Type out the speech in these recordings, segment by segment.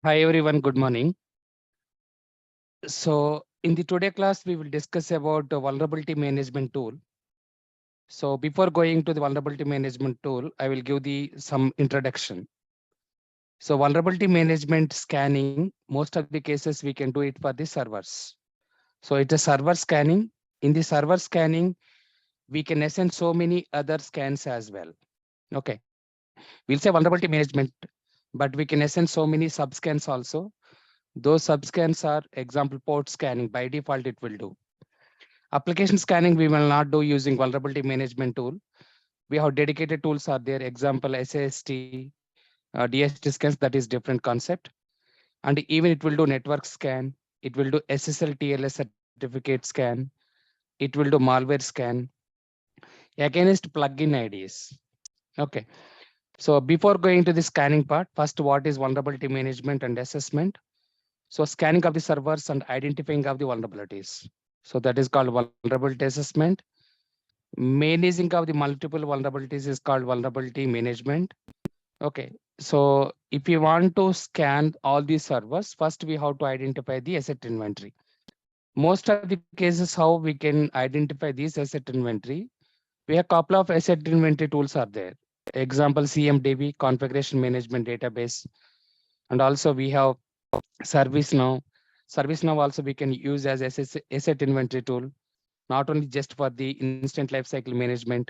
Hi everyone, good morning. So in the today class, we will discuss about the vulnerability management tool. So before going to the vulnerability management tool, I will give the some introduction. So vulnerability management scanning, most of the cases we can do it for the servers. So it's a server scanning. In the server scanning, we can assign so many other scans as well. Okay, we'll say vulnerability management, but we can assign so many subscans also. Those subscans are example port scanning. By default, it will do. Application scanning, we will not do using vulnerability management tool. We have dedicated tools are there. Example, SAST, DST scans, that is different concept. And even it will do network scan. It will do SSL TLS certificate scan. It will do malware scan against plugin IDs. Okay. So before going to the scanning part, first what is vulnerability management and assessment? So scanning of the servers and identifying of the vulnerabilities. So that is called vulnerability assessment. Managing of the multiple vulnerabilities is called vulnerability management. Okay. So if you want to scan all these servers, first we have to identify the asset inventory. Most of the cases, how we can identify this asset inventory, we have couple of asset inventory tools are there. Example, CMDB, configuration management database. And also we have ServiceNow. ServiceNow also we can use as asset inventory tool, not only just for the instant lifecycle management,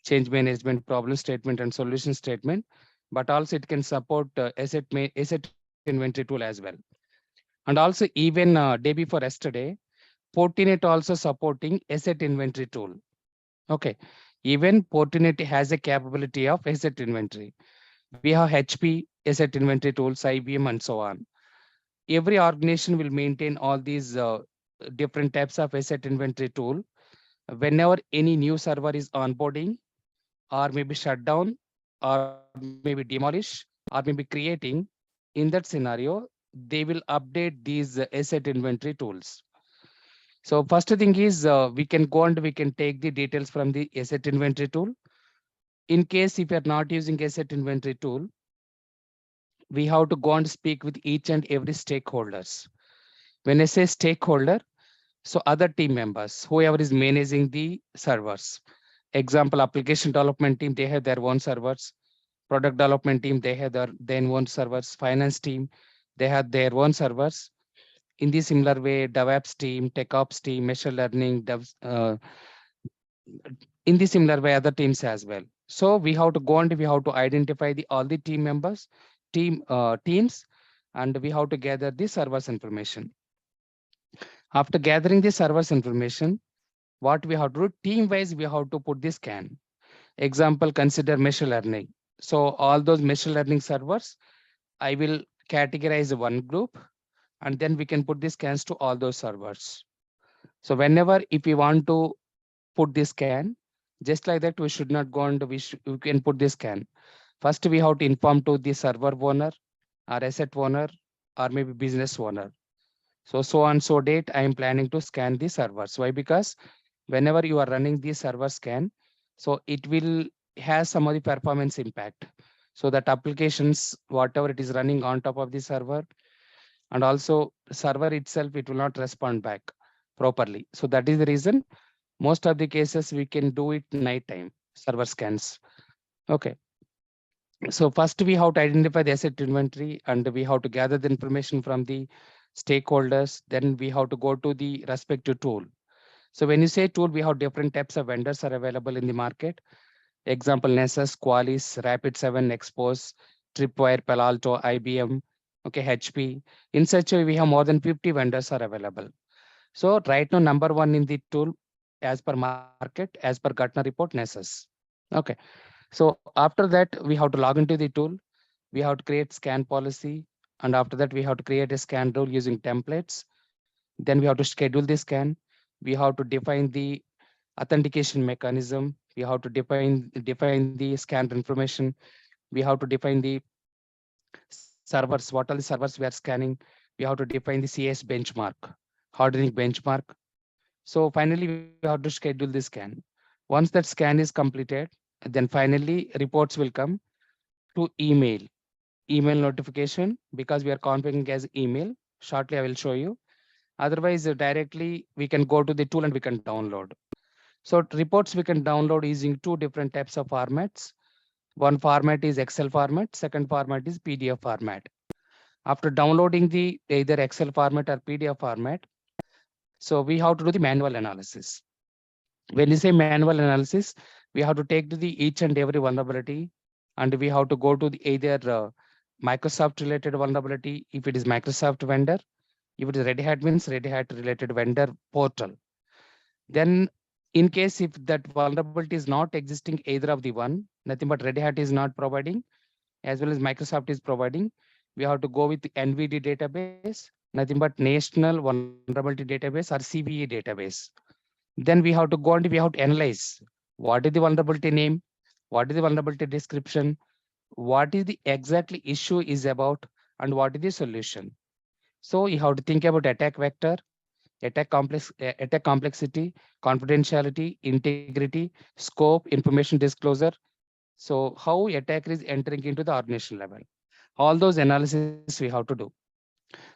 change management, problem statement, and solution statement, but also it can support asset inventory tool as well. And also even day before yesterday, Fortinet also supporting asset inventory tool. Okay, even Fortinet has a capability of asset inventory. We have HP asset inventory tools, IBM, and so on. Every organization will maintain all these different types of asset inventory tool. Whenever any new server is onboarding or maybe shut down or maybe demolish or maybe creating, in that scenario, they will update these asset inventory tools. So first thing is we can go and we can take the details from the asset inventory tool. In case if you are not using asset inventory tool, we have to go and speak with each and every stakeholders. When I say stakeholder, so other team members, whoever is managing the servers. Example, application development team, they have their own servers. Product development team, they have their own servers. Finance team, they have their own servers. In the similar way, DevOps team, TechOps team, machine learning, in the similar way, other teams as well. So we have to go and we have to identify the all the team members, teams, and we have to gather the servers information. After gathering the servers information, what we have to do, team wise, we have to put the scan. Example, consider machine learning. So all those machine learning servers, I will categorize one group and then we can put the scans to all those servers. So whenever if we want to put this scan, just like that, we should not go and we can put this scan. First, we have to inform to the server owner or asset owner or maybe business owner. So on so date, I am planning to scan the servers. Why? Because whenever you are running the server scan, so it will has some of the performance impact. So that applications, whatever it is running on top of the server, and also server itself, it will not respond back properly. So that is the reason most of the cases we can do it nighttime server scans. Okay. So first we have to identify the asset inventory and we have to gather the information from the stakeholders. Then we have to go to the respective tool. So when you say tool, we have different types of vendors are available in the market. Example, Nessus, Qualys, Rapid7, Expose, Tripwire, Palo Alto, IBM, okay, HP. In such a way, we have more than 50 vendors are available. So right now, number one in the tool as per market, as per Gartner report, Nessus. Okay. So after that, we have to log into the tool. We have to create scan policy. And after that, we have to create a scan rule using templates. Then we have to schedule the scan. We have to define the authentication mechanism. We have to define the scanned information. We have to define the servers, what are the servers we are scanning. We have to define the CS benchmark, hardening benchmark. So finally, we have to schedule the scan. Once that scan is completed, then finally reports will come to email. email notification because we are configuring as email. Shortly, I will show you. Otherwise, directly we can go to the tool and we can download. So reports we can download using two different types of formats. One format is Excel format, second format is PDF format. After downloading the either Excel format or PDF format, so we have to do the manual analysis. When you say manual analysis, we have to take to the each and every vulnerability, and we have to go to the either Microsoft related vulnerability if it is Microsoft vendor, if it is Red Hat means Red Hat related vendor portal. Then in case if that vulnerability is not existing either of the one, nothing but Red Hat is not providing as well as Microsoft is providing, we have to go with the NVD database, nothing but National Vulnerability Database or CVE database. Then we have to go and we have to analyze what is the vulnerability name, what is the vulnerability description, what is the exactly issue is about, and what is the solution. So you have to think about attack vector, attack complexity, confidentiality, integrity, scope, information disclosure. So how attacker is entering into the organization level. All those analysis we have to do.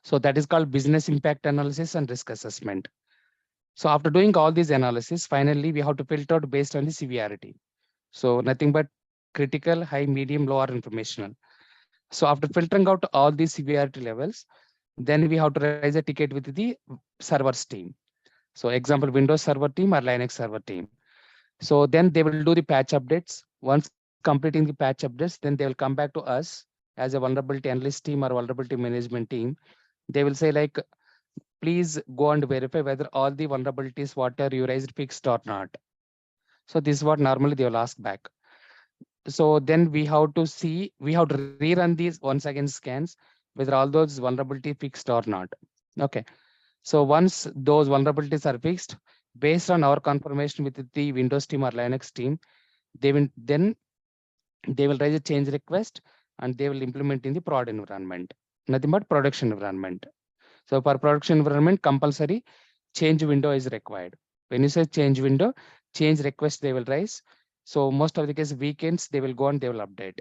So that is called business impact analysis and risk assessment. So after doing all these analysis, finally we have to filter out based on the severity. So nothing but critical, high, medium, low, or informational. So after filtering out all these severity levels, then we have to raise a ticket with the servers team. So example, Windows server team or Linux server team. So then they will do the patch updates. Once completing the patch updates, then they will come back to us as a vulnerability analyst team or vulnerability management team. They will say like, please go and verify whether all the vulnerabilities what are you raised fixed or not. So this is what normally they will ask back. So then we have to see, we have to rerun these once again scans whether all those vulnerability fixed or not. Okay. So once those vulnerabilities are fixed, based on our confirmation with the Windows team or Linux team, they will then they will raise a change request and they will implement in the prod environment, nothing but production environment. So for production environment, compulsory change window is required. When you say change window, change request they will raise. So most of the case weekends they will go and they will update.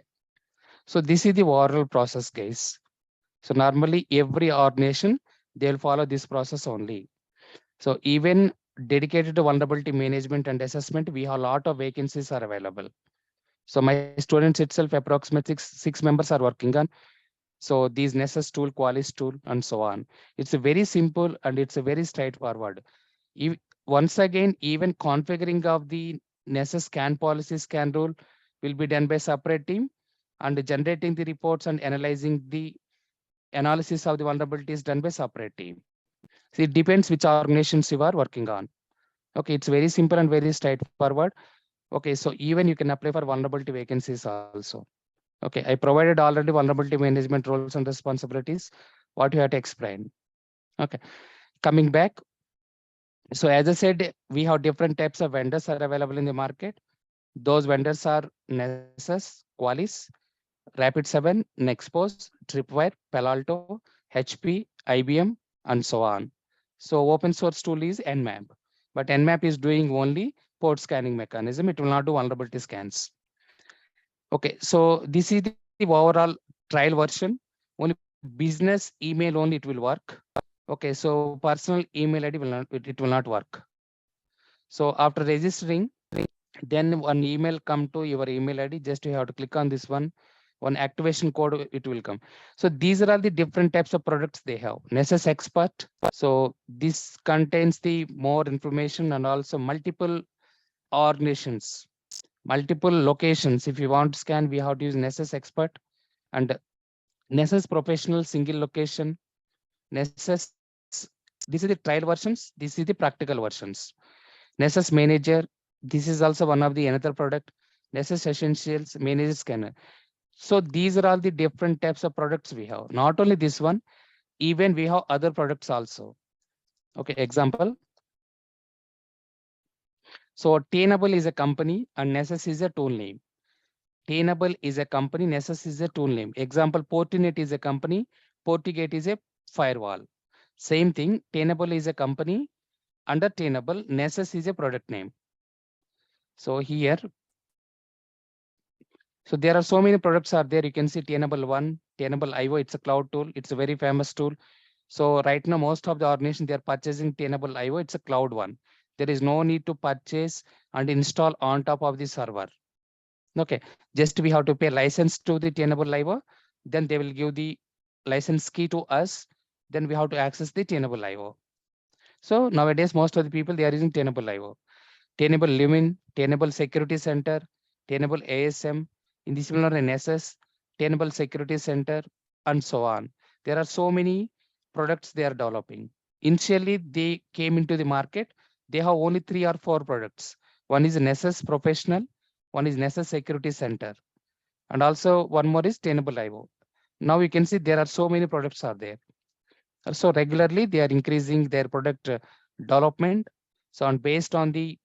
So this is the overall process, guys. So normally every organization they will follow this process only. So even dedicated to vulnerability management and assessment, we have a lot of vacancies are available. So my students itself, approximately six members are working on. So these Nessus tool, Qualys tool, and so on. It's a very simple and it's a very straightforward. If, once again, even configuring of the Nessus scan policy scan rule will be done by separate team, and generating the reports and analyzing the analysis of the vulnerability is done by separate team. So it depends which organizations you are working on. Okay, it's very simple and very straightforward. Okay, so even you can apply for vulnerability vacancies also. Okay, I provided already vulnerability management roles and responsibilities, what you have to explain. Okay, coming back. So as I said, we have different types of vendors are available in the market. Those vendors are Nessus, Qualys, Rapid7, Nexpose, Tripwire, Palo Alto, HP, IBM, and so on. So open source tool is Nmap, but Nmap is doing only port scanning mechanism. It will not do vulnerability scans. Okay, so this is the overall trial version. Only business email only it will work. Okay, so personal email ID will not it will not work. So after registering, then one email come to your email ID. Just you have to click on this one activation code it will come. So these are all the different types of products they have. Nessus Expert. So this contains the more information and also multiple organizations, multiple locations. If you want to scan, we have to use Nessus Expert and Nessus Professional single location. Nessus, these are the trial versions. This is the practical versions. Nessus Manager, this is also one of the another product. Nessus Essentials, Manager Scanner. So these are all the different types of products we have. Not only this one, even we have other products also. Okay, example. So Tainable is a company and Nessus is a tool name. Tainable is a company, Nessus is a tool name. Example, Portinet is a company, Portigate is a firewall. Same thing, Tainable is a company, under Tainable, Nessus is a product name. So here, so there are so many products are there. You can see Tainable 1, Tenable IO, it's a cloud tool. It's a very famous tool. So right now, most of the organization, they are purchasing Tenable IO. It's a cloud one. There is no need to purchase and install on top of the server. Okay, just we have to pay license to the Tenable IO. Then they will give the license key to us. Then we have to access the Tenable IO. So nowadays, most of the people, they are using Tenable IO. Tenable Lumin, Tenable Security Center, Tenable ASM, in the similar Nessus, Tenable Security Center, and so on. There are so many products they are developing. Initially, they came into the market. They have only 3 or 4 products. One is Nessus Professional, one is Nessus Security Center, and also one more is Tenable IO. Now you can see there are so many products are there. So regularly they are increasing their product development. So on based on the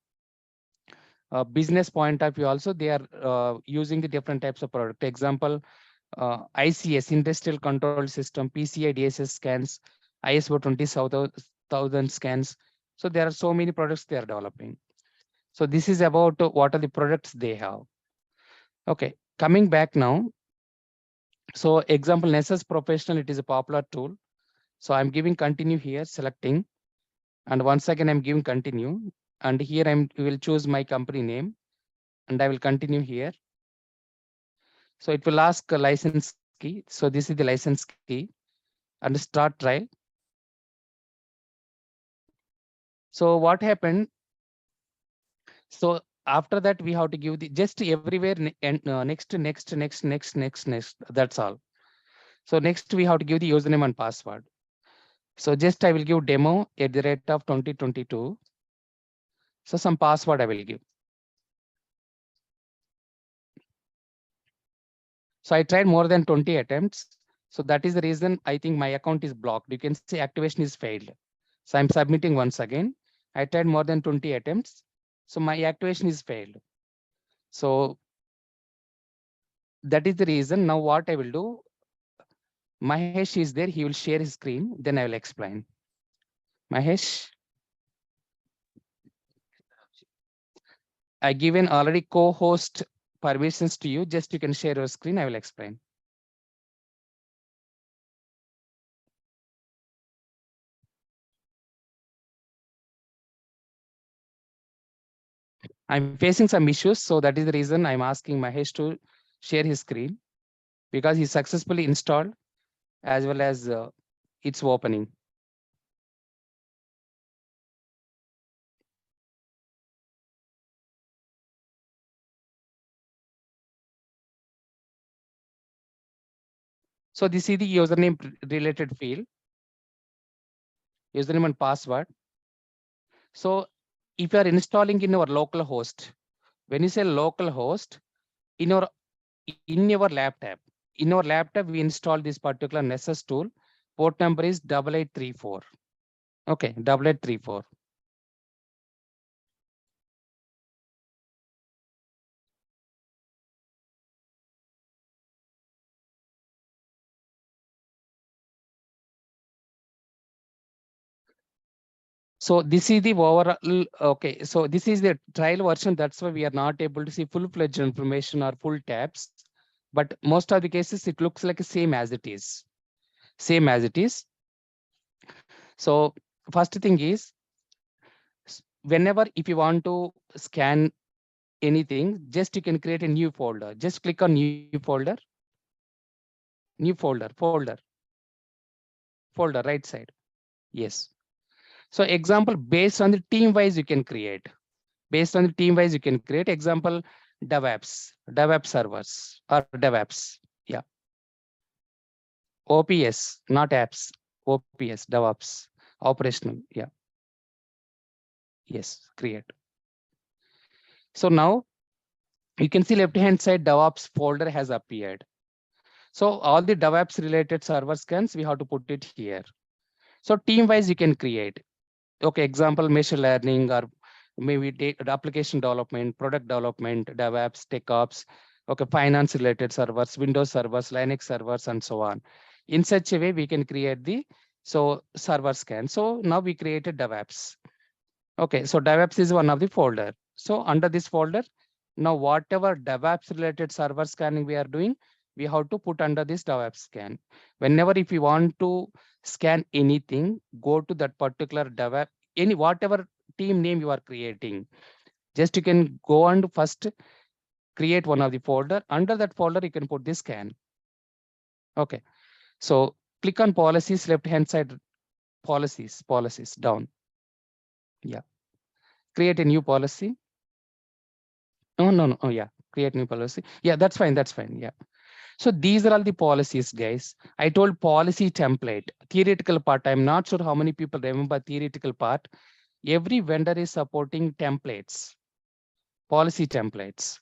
business point of view also, they are using the different types of product. Example, ICS, Industrial Control System, PCI DSS scans, ISO 20000 scans. So there are so many products they are developing. So this is about what are the products they have. Okay, coming back now. So example, Nessus Professional, it is a popular tool. So I'm giving continue here, selecting, and once again I'm giving continue. And here will choose my company name, and I will continue here. So it will ask a license key. So this is the license key, and start trial. So what happened? So after that, we have to give the just everywhere and next. That's all. So next we have to give the username and password. So just I will give demo at the rate of 2022. So some password I will give. So I tried more than 20 attempts. So that is the reason I think my account is blocked. You can see activation is failed. So I'm submitting once again. I tried more than 20 attempts. So my activation is failed. So that is the reason. Now what I will do, Mahesh is there. He will share his screen. Then I will explain. Mahesh, I given already co-host permissions to you. Just you can share your screen. I will explain. I'm facing some issues. So that is the reason I'm asking Mahesh to share his screen, because he successfully installed as well as it's opening. So this is the username related field, username and password. So if you are installing in your local host, when you say local host, in your laptop, we install this particular Nessus tool. Port number is 8834. Okay, 8834. So this is the overall, okay, so this is the trial version. That's why we are not able to see full-fledged information or full tabs. But most of the cases, it looks like the same as it is. Same as it is. So first thing is, whenever if you want to scan anything, just you can create a new folder. Just click on new folder, folder, right side. Yes. So example, based on the team wise, you can create. Based on the team wise, you can create example, DevOps servers or DevOps. Yeah. OPS, not apps. OPS, DevOps, operational. Yeah. Yes, create. So now you can see left hand side DevOps folder has appeared. So all the DevOps related server scans, we have to put it here. So team wise, you can create. Okay, example, machine learning or maybe data application development, product development, DevOps, TechOps, okay, finance related servers, Windows servers, Linux servers, and so on. In such a way, we can create the server scan. So now we created DevOps. Okay, so DevOps is one of the folder. So under this folder, now whatever DevOps related server scanning we are doing, we have to put under this DevOps scan. Whenever if you want to scan anything, go to that particular DevOps, any whatever team name you are creating. Just you can go and first create one of the folder. Under that folder, you can put this scan. Okay. So click on policies, left hand side, policies down. Yeah. Create a new policy. No. Oh, yeah. Create new policy. Yeah, that's fine. That's fine. Yeah. So these are all the policies, guys. I told policy template, theoretical part. I'm not sure how many people remember theoretical part. Every vendor is supporting templates, policy templates.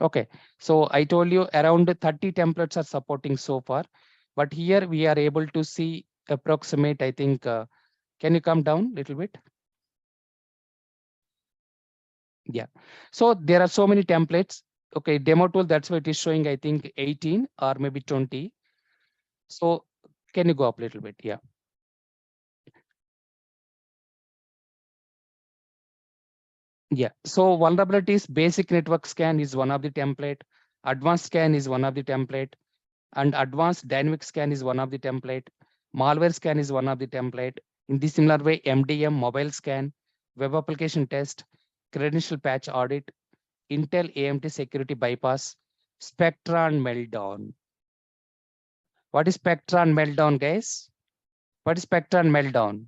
Okay. So I told you around 30 templates are supporting so far. But here we are able to see approximate, I think, can you come down a little bit? Yeah. So there are so many templates. Okay, demo tool, that's what it is showing, I think 18 or maybe 20. So can you go up a little bit? Yeah. Yeah. So vulnerabilities, basic network scan is one of the template. Advanced scan is one of the template. And advanced dynamic scan is one of the template. Malware scan is one of the template. In the similar way, MDM, mobile scan, web application test, credential patch audit, Intel AMT security bypass, Spectra and Meltdown. What is Spectra and Meltdown, guys? What is Spectra and Meltdown?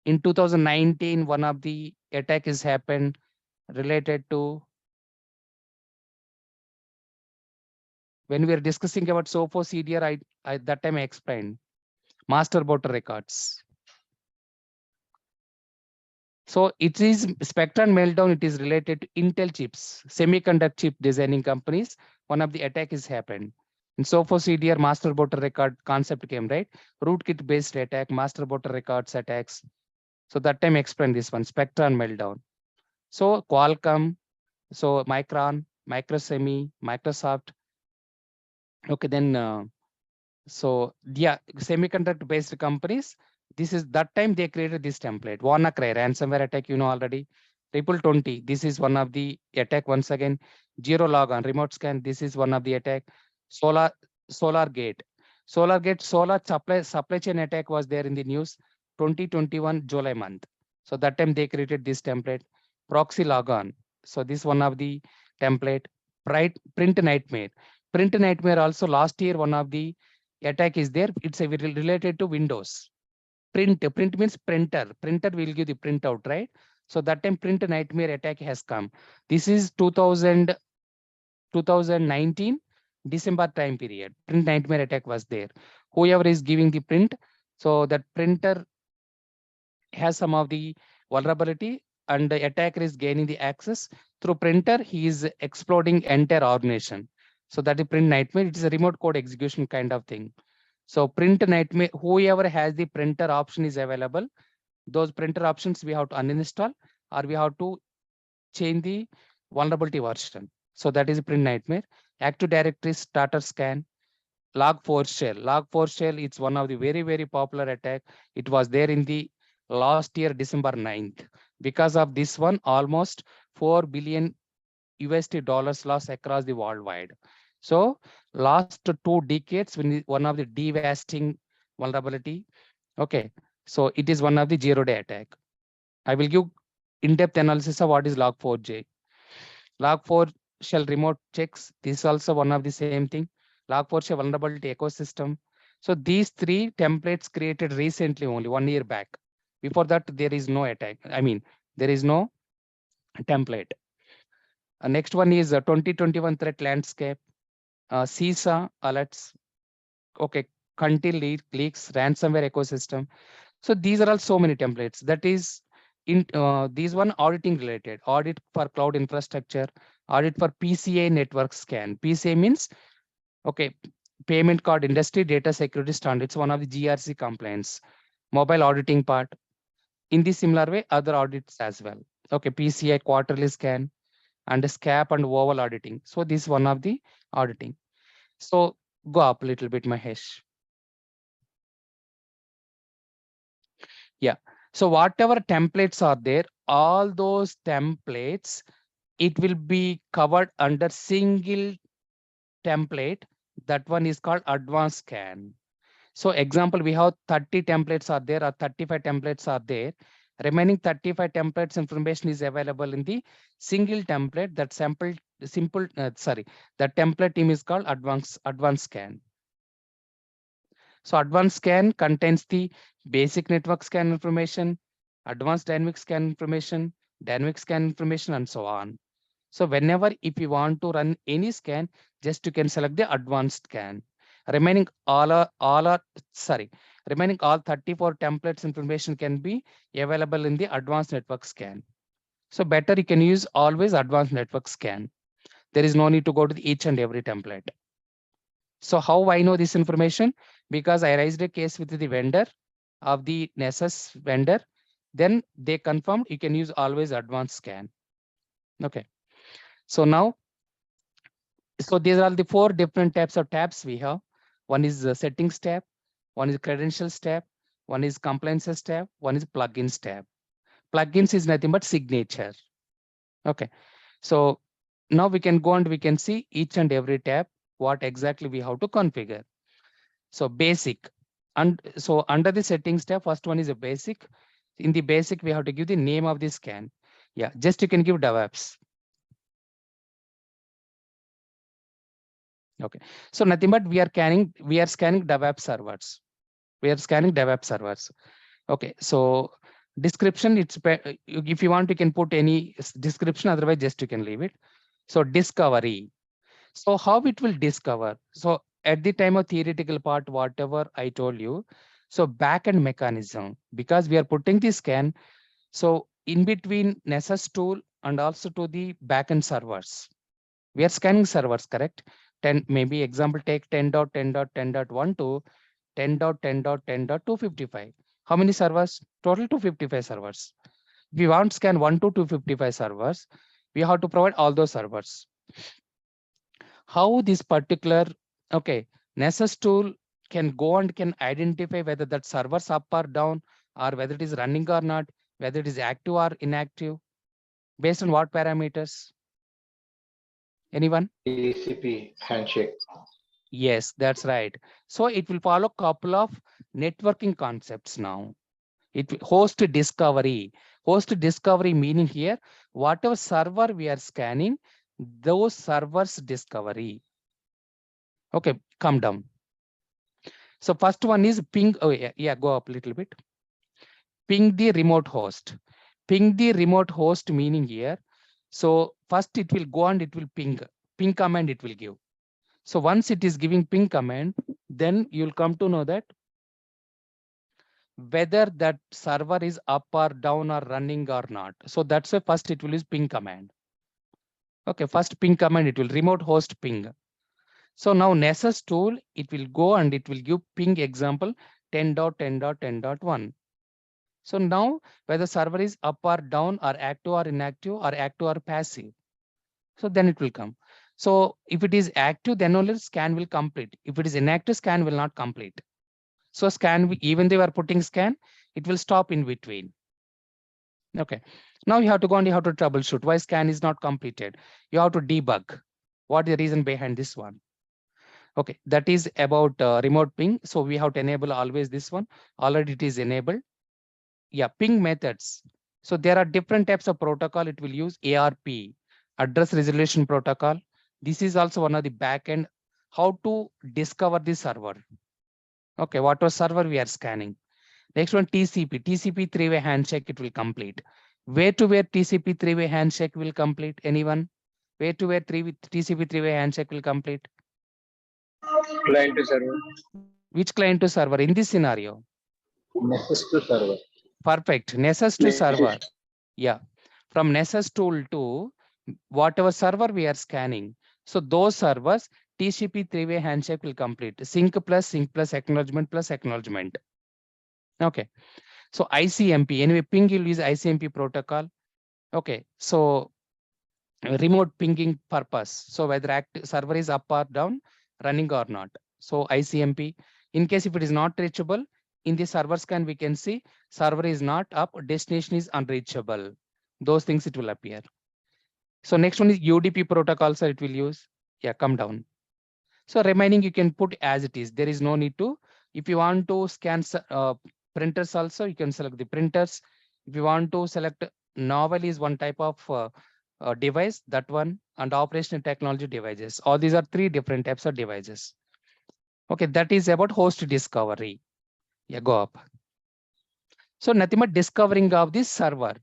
In 2019, one of the attack has happened related to when we are discussing about SOFO CDR, I that time I explained master voter records. So it is Spectra and Meltdown. It is related to Intel chips, semiconductor chip designing companies. One of the attack has happened. And so for CDR, master voter record concept came, right? Rootkit based attack, master voter records attacks. So that time I explained this one, Spectra and Meltdown. So Qualcomm, so Micron, Microsemi, Microsoft. Okay, then so yeah, semiconductor based companies. This is that time they created this template. WannaCry ransomware attack, you know already. Triple 20. This is one of the attack once again. Zero log on remote scan. This is one of the attack. Solar Solar Gate. Solar Gate solar supply chain attack was there in the news 2021 July month. So that time they created this template. Proxy logon. So this one of the template. Print nightmare. Print nightmare also last year one of the attack is there. It's related to Windows. Print means printer. Printer will give the printout, right? So that time print nightmare attack has come. This is 2019 December time period. Print nightmare attack was there. Whoever is giving the print, so that printer has some of the vulnerability and the attacker is gaining the access through printer. He is exploding entire organization. So that is print nightmare. It is a remote code execution kind of thing. So print nightmare, whoever has the printer option is available. Those printer options we have to uninstall or we have to change the vulnerability version. So that is a print nightmare. Active Directory starter scan, log4 shell. Log4 shell is one of the very popular attack. It was there in the last year, December 9th. Because of this one, almost 4 billion USD dollars loss across the worldwide. So last 2 decades, one of the devastating vulnerability. Okay, so it is one of the zero-day attack. I will give in-depth analysis of what is log4j. Log4 shell remote checks. This is also one of the same thing. Log4 shell vulnerability ecosystem. So these three templates created recently, only 1 year back. Before that, there is no attack. I mean, there is no template. Next one is 2021 threat landscape. CISA alerts. Okay, Conti leaks, ransomware ecosystem. So these are all so many templates. That is in these one auditing related. Audit for cloud infrastructure. Audit for PCI network scan. PCI means okay, payment card industry data security standard. It's one of the GRC compliance. Mobile auditing part. In the similar way, other audits as well. Okay, PCI quarterly scan and SCAP and oval auditing. So this is one of the auditing. So go up a little bit, Mahesh. Yeah. So whatever templates are there, all those templates it will be covered under single template. That one is called advanced scan. So example, we have 30 templates are there or 35 templates are there. Remaining 35 templates information is available in the single template. That the template team is called advanced scan. So advanced scan contains the basic network scan information, advanced dynamic scan information, and so on. So whenever if you want to run any scan, just you can select the advanced scan. Remaining remaining all 34 templates information can be available in the advanced network scan. So better you can use always advanced network scan. There is no need to go to each and every template. So how I know this information? Because I raised a case with the vendor of the Nessus vendor. Then they confirmed you can use always advanced scan. Okay. So now, so these are the 4 different types of tabs we have. One is the settings tab, one is credentials tab, one is compliances tab, one is plugins tab. Plugins is nothing but signature. Okay. So now we can go and we can see each and every tab, what exactly we have to configure. So basic. And so under the settings tab, first one is a basic. In the basic, we have to give the name of the scan. Yeah, just you can give DevOps. Okay. So nothing but we are scanning DevOps servers. We are scanning DevOps servers. Okay. So description, if you want, you can put any description, otherwise just you can leave it. So discovery. So how it will discover? So at the time of theoretical part, whatever I told you, so backend mechanism, because we are putting the scan, so in between Nessus tool and also to the backend servers, we are scanning servers, correct? 10, maybe example, take 10.10.10.1 to 10.10.10.255. How many servers? Total 255 servers. If we want to scan 1 to 255 servers, we have to provide all those servers. How this particular, okay, Nessus tool can go and can identify whether that server's up or down, or whether it is running or not, whether it is active or inactive, based on what parameters? Anyone? TCP handshake. Yes, that's right. So it will follow a couple of networking concepts now. Host discovery. Host discovery meaning here, whatever server we are scanning, those servers discovery. Okay, come down. So first one is ping. Oh yeah, go up a little bit. Ping the remote host. Ping the remote host meaning here. So first it will go and it will ping command it will give. So once it is giving ping command, then you'll come to know that whether that server is up or down or running or not. So that's why first it will use ping command. Okay, first ping command, it will remote host ping. So now Nessus tool, it will go and it will give ping example 10.10.10.1. So now whether server is up or down or active or inactive or active or passive. So then it will come. So if it is active, then only scan will complete. If it is inactive, scan will not complete. So scan, even though you are putting scan, it will stop in between. Okay. Now you have to go and you have to troubleshoot why scan is not completed. You have to debug. What is the reason behind this one? Okay, that is about remote ping. So we have to enable always this one. Already it is enabled. Yeah, ping methods. So there are different types of protocol. It will use ARP, address resolution protocol. This is also one of the backend. How to discover the server. Okay, what was server we are scanning. Next one, TCP three-way handshake, it will complete. Where to where TCP three-way handshake will complete? Anyone? Where to where TCP three-way handshake will complete? Client to server. Which client to server in this scenario? Nessus to server. Perfect. Nessus to server. Yeah. From Nessus tool to whatever server we are scanning. So those servers, TCP three-way handshake will complete. Sync plus acknowledgement plus acknowledgement. Okay. So ICMP, anyway, ping will use ICMP protocol. Okay. So remote pinging purpose. So whether active server is up or down, running or not. So ICMP, in case if it is not reachable, in the server scan, we can see server is not up, destination is unreachable. Those things it will appear. So next one is UDP protocol, so it will use. Yeah, come down. So remaining you can put as it is. There is no need to. If you want to scan printers also, you can select the printers. If you want to select novel is one type of device, that one, and operational technology devices. All these are three different types of devices. Okay, that is about host discovery. Yeah, go up. So nothing but discovering of this server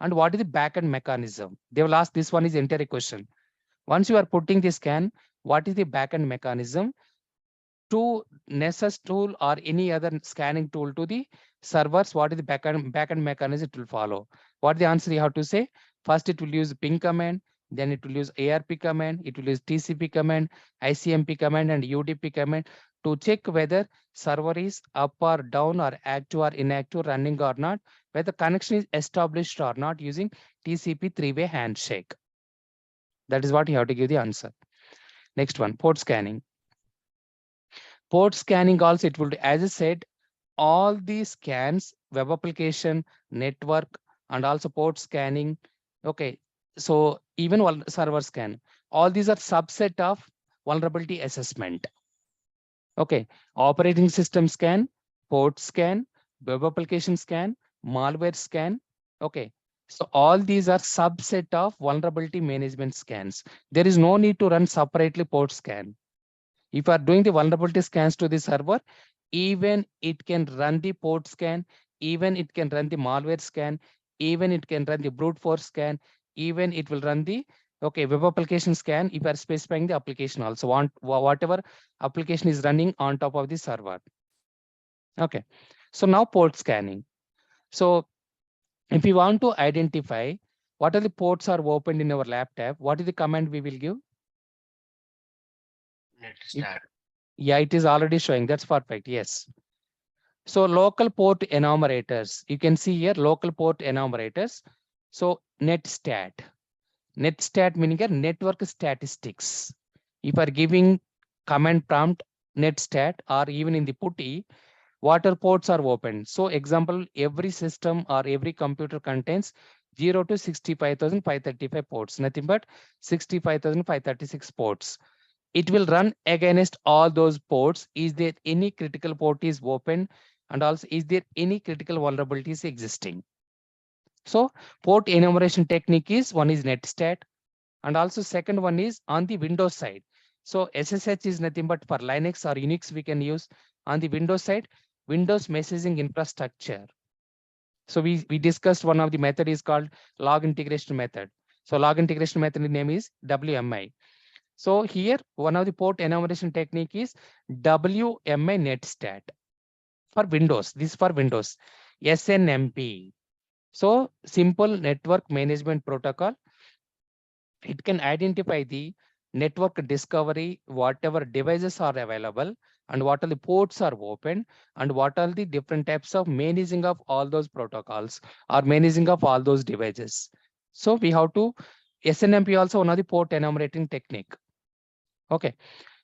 and what is the backend mechanism. They will ask this one is entire question. Once you are putting the scan, what is the backend mechanism to Nessus tool or any other scanning tool to the servers? What is the backend mechanism it will follow? What the answer you have to say? First, it will use ping command, then it will use ARP command, it will use TCP command, ICMP command, and UDP command to check whether server is up or down or active or inactive, running or not, whether connection is established or not using TCP three-way handshake. That is what you have to give the answer. Next one, port scanning. Port scanning also, it will, as I said, all these scans, web application, network, and also port scanning. Okay, so even server scan, all these are subset of vulnerability assessment. Okay, operating system scan, port scan, web application scan, malware scan. Okay, so all these are subset of vulnerability management scans. There is no need to run separately port scan. If you are doing the vulnerability scans to the server, even it can run the port scan, even it can run the malware scan, even it can run the brute force scan, even it will run the web application scan if you are specifying the application also, whatever application is running on top of the server. Okay, so now port scanning. So if you want to identify what are the ports are opened in our laptop, what is the command we will give? Netstat. Yeah, it is already showing. That's perfect. Yes. So local port enumerators, you can see here local port enumerators. So netstat meaning a network statistics. If you are giving command prompt netstat or even in the putty, water ports are open. So example, every system or every computer contains 0 to 65,535 ports, nothing but 65,536 ports. It will run against all those ports. Is there any critical port is open? And also, is there any critical vulnerabilities existing? So port enumeration technique is one is netstat, and also second one is on the Windows side. So SSH is nothing but for Linux or Unix we can use. On the Windows side, Windows messaging infrastructure. So we discussed one of the method is called log integration method. So log integration method name is WMI. So here, one of the port enumeration technique is WMI netstat for Windows. This is for Windows. SNMP. So simple network management protocol. It can identify the network discovery, whatever devices are available, and what are the ports are open, and what are the different types of managing of all those protocols or managing of all those devices. So we have to SNMP also one of the port enumerating technique. Okay.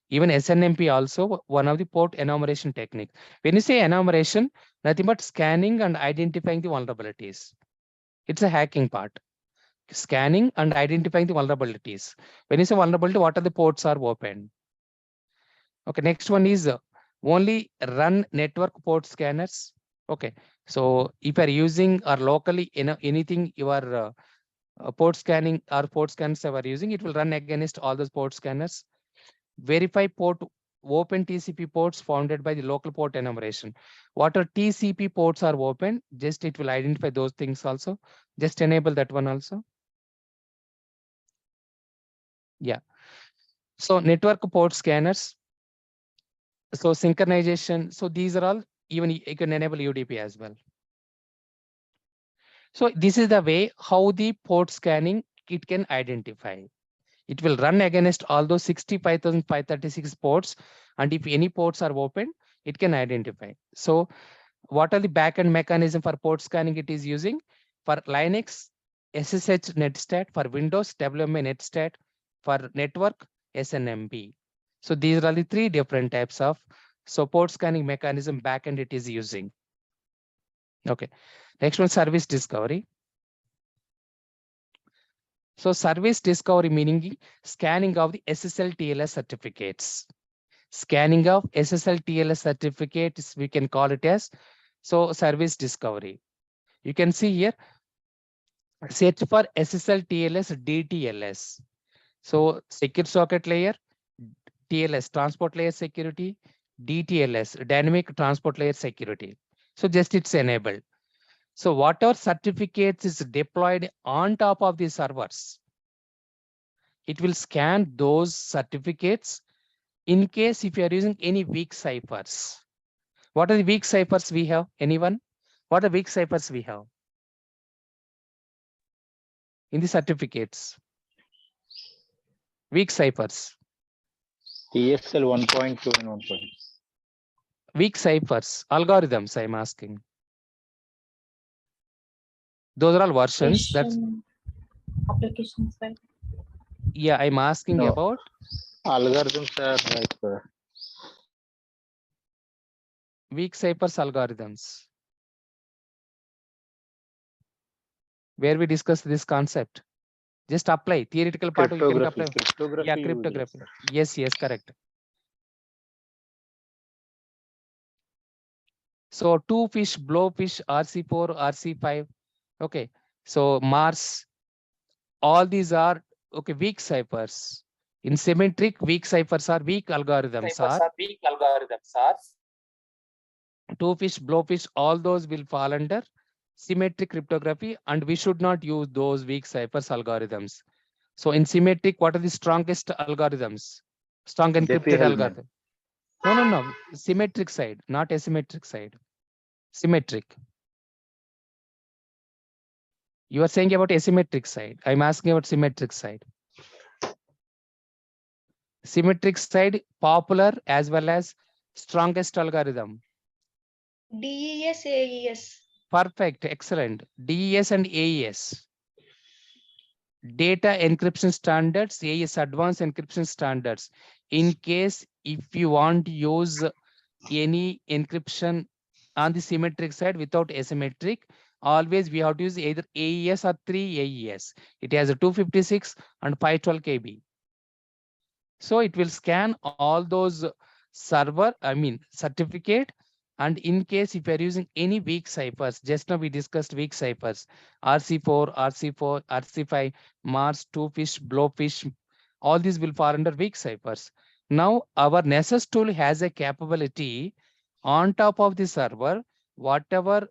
Even SNMP also one of the port enumeration technique. When you say enumeration, nothing but scanning and identifying the vulnerabilities. It's a hacking part. Scanning and identifying the vulnerabilities. When you say vulnerability, what are the ports are open? Okay, next one is only run network port scanners. Okay, so if you are using or locally anything you are port scanning or port scanners you are using, it will run against all those port scanners. Verify port open TCP ports founded by the local port enumeration. What are TCP ports are open? Just it will identify those things also. Just enable that one also. Yeah. So network port scanners. So synchronization. So these are all even you can enable UDP as well. So this is the way how the port scanning it can identify. It will run against all those 65,536 ports, and if any ports are open, it can identify. So what are the backend mechanism for port scanning it is using? For Linux, SSH netstat, for Windows, WMA netstat, for network, SNMP. So these are the three different types of port scanning mechanism backend it is using. Okay, next one, service discovery. So service discovery meaning scanning of the SSL TLS certificates. Scanning of SSL TLS certificates, we can call it as so service discovery. You can see here, search for SSL TLS DTLS. So secure socket layer, TLS transport layer security, DTLS dynamic transport layer security. So just it's enabled. So whatever certificates is deployed on top of the servers, it will scan those certificates in case if you are using any weak ciphers. What are the weak ciphers we have? Anyone? What are weak ciphers we have in the certificates? Weak ciphers. TSL 1.2 and 1.2. Weak ciphers. Algorithms, I'm asking. Those are all versions. That's application side. yeah, I'm asking No. about Algorithms are like weak ciphers algorithms. Where we discuss this concept. Just apply theoretical part. You can apply. cryptography. Yeah, use cryptography. sir. Yes, correct. So two fish, blowfish, RC4, RC5. Okay. So Mars, all these are okay, weak ciphers. In symmetric, weak ciphers are weak algorithms are two fish, blowfish, all those will fall under symmetric cryptography, and we should not use those weak ciphers algorithms. So in symmetric, what are the strongest algorithms? Strong encrypted algorithm. No. Symmetric side, not asymmetric side. Symmetric. You are saying about asymmetric side. I'm asking about symmetric side. Symmetric side, popular as well as strongest algorithm. DES, AES. Perfect, excellent. DES and AES. Data encryption standards, AES advanced encryption standards. In case if you want to use any encryption on the symmetric side without asymmetric, always we have to use either AES or 3 AES. It has a 256 and 512 KB. So it will scan all those certificate. And in case if you are using any weak ciphers, just now we discussed weak ciphers, RC4, RC5, Mars, two fish, blowfish, all these will fall under weak ciphers. Now our Nessus tool has a capability on top of the server, whatever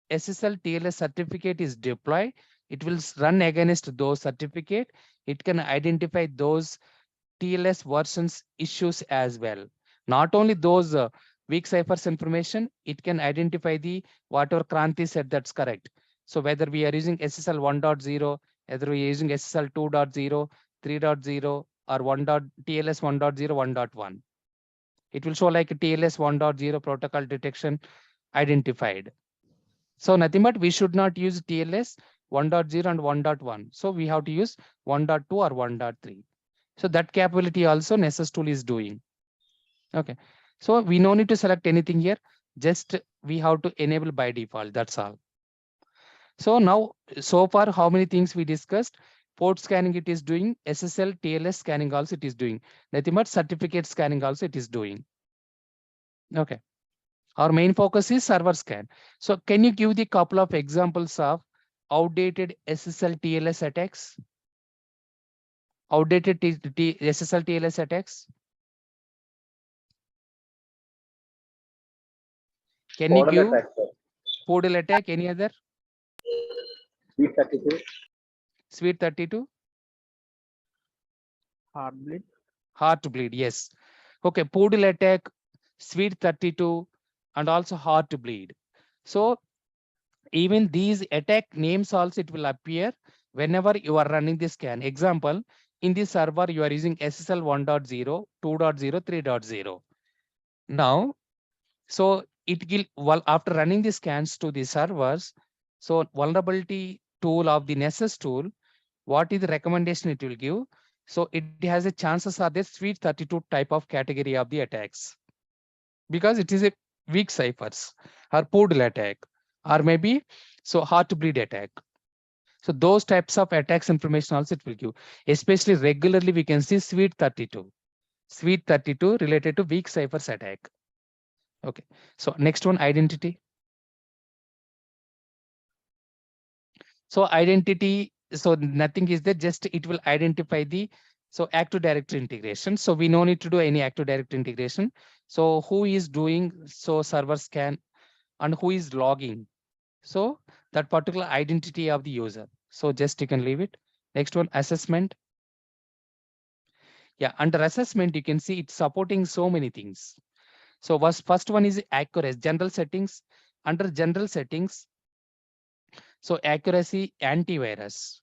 SSL TLS certificate is deployed, it will run against those certificate. It can identify those TLS versions issues as well. Not only those weak ciphers information, it can identify the whatever Kranti said that's correct. So whether we are using SSL 1.0, whether we are using SSL 2.0, 3.0, or TLS 1.0, 1.1. It will show like TLS 1.0 protocol detection identified. So nothing but we should not use TLS 1.0 and 1.1. So we have to use 1.2 or 1.3. So that capability also Nessus tool is doing. Okay. So we no need to select anything here. Just we have to enable by default. That's all. So now, so far, how many things we discussed? Port scanning it is doing. SSL, TLS scanning also it is doing. Nothing but certificate scanning also it is doing. Okay. Our main focus is server scan. So can you give the couple of examples of outdated SSL TLS attacks? Outdated SSL TLS attacks? Can you give Podal attack? Any other? Sweet 32. Sweet 32? Heartbleed. Heartbleed, yes. Okay, Podal attack, Sweet 32, and also Heartbleed. So even these attack names also it will appear whenever you are running the scan. Example, in the server you are using SSL 1.0, 2.0, 3.0. Now, so it will, well, after running the scans to the servers, so vulnerability tool of the Nessus tool, what is the recommendation it will give? So it has a chances are this Sweet 32 type of category of the attacks, because it is a weak ciphers or Podal attack, or maybe so Heartbleed attack. So those types of attacks information also it will give. Especially regularly we can see Sweet 32. Sweet 32 related to weak ciphers attack. Okay. So next one, identity. So identity, so nothing is there, just it will identify the so Active Directory integration. So we no need to do any Active Directory integration. So who is doing so server scan and who is logging. So that particular identity of the user. So just you can leave it. Next one, assessment. Yeah, under assessment, you can see it's supporting so many things. So first one is accuracy, general settings. Under general settings, so accuracy, antivirus.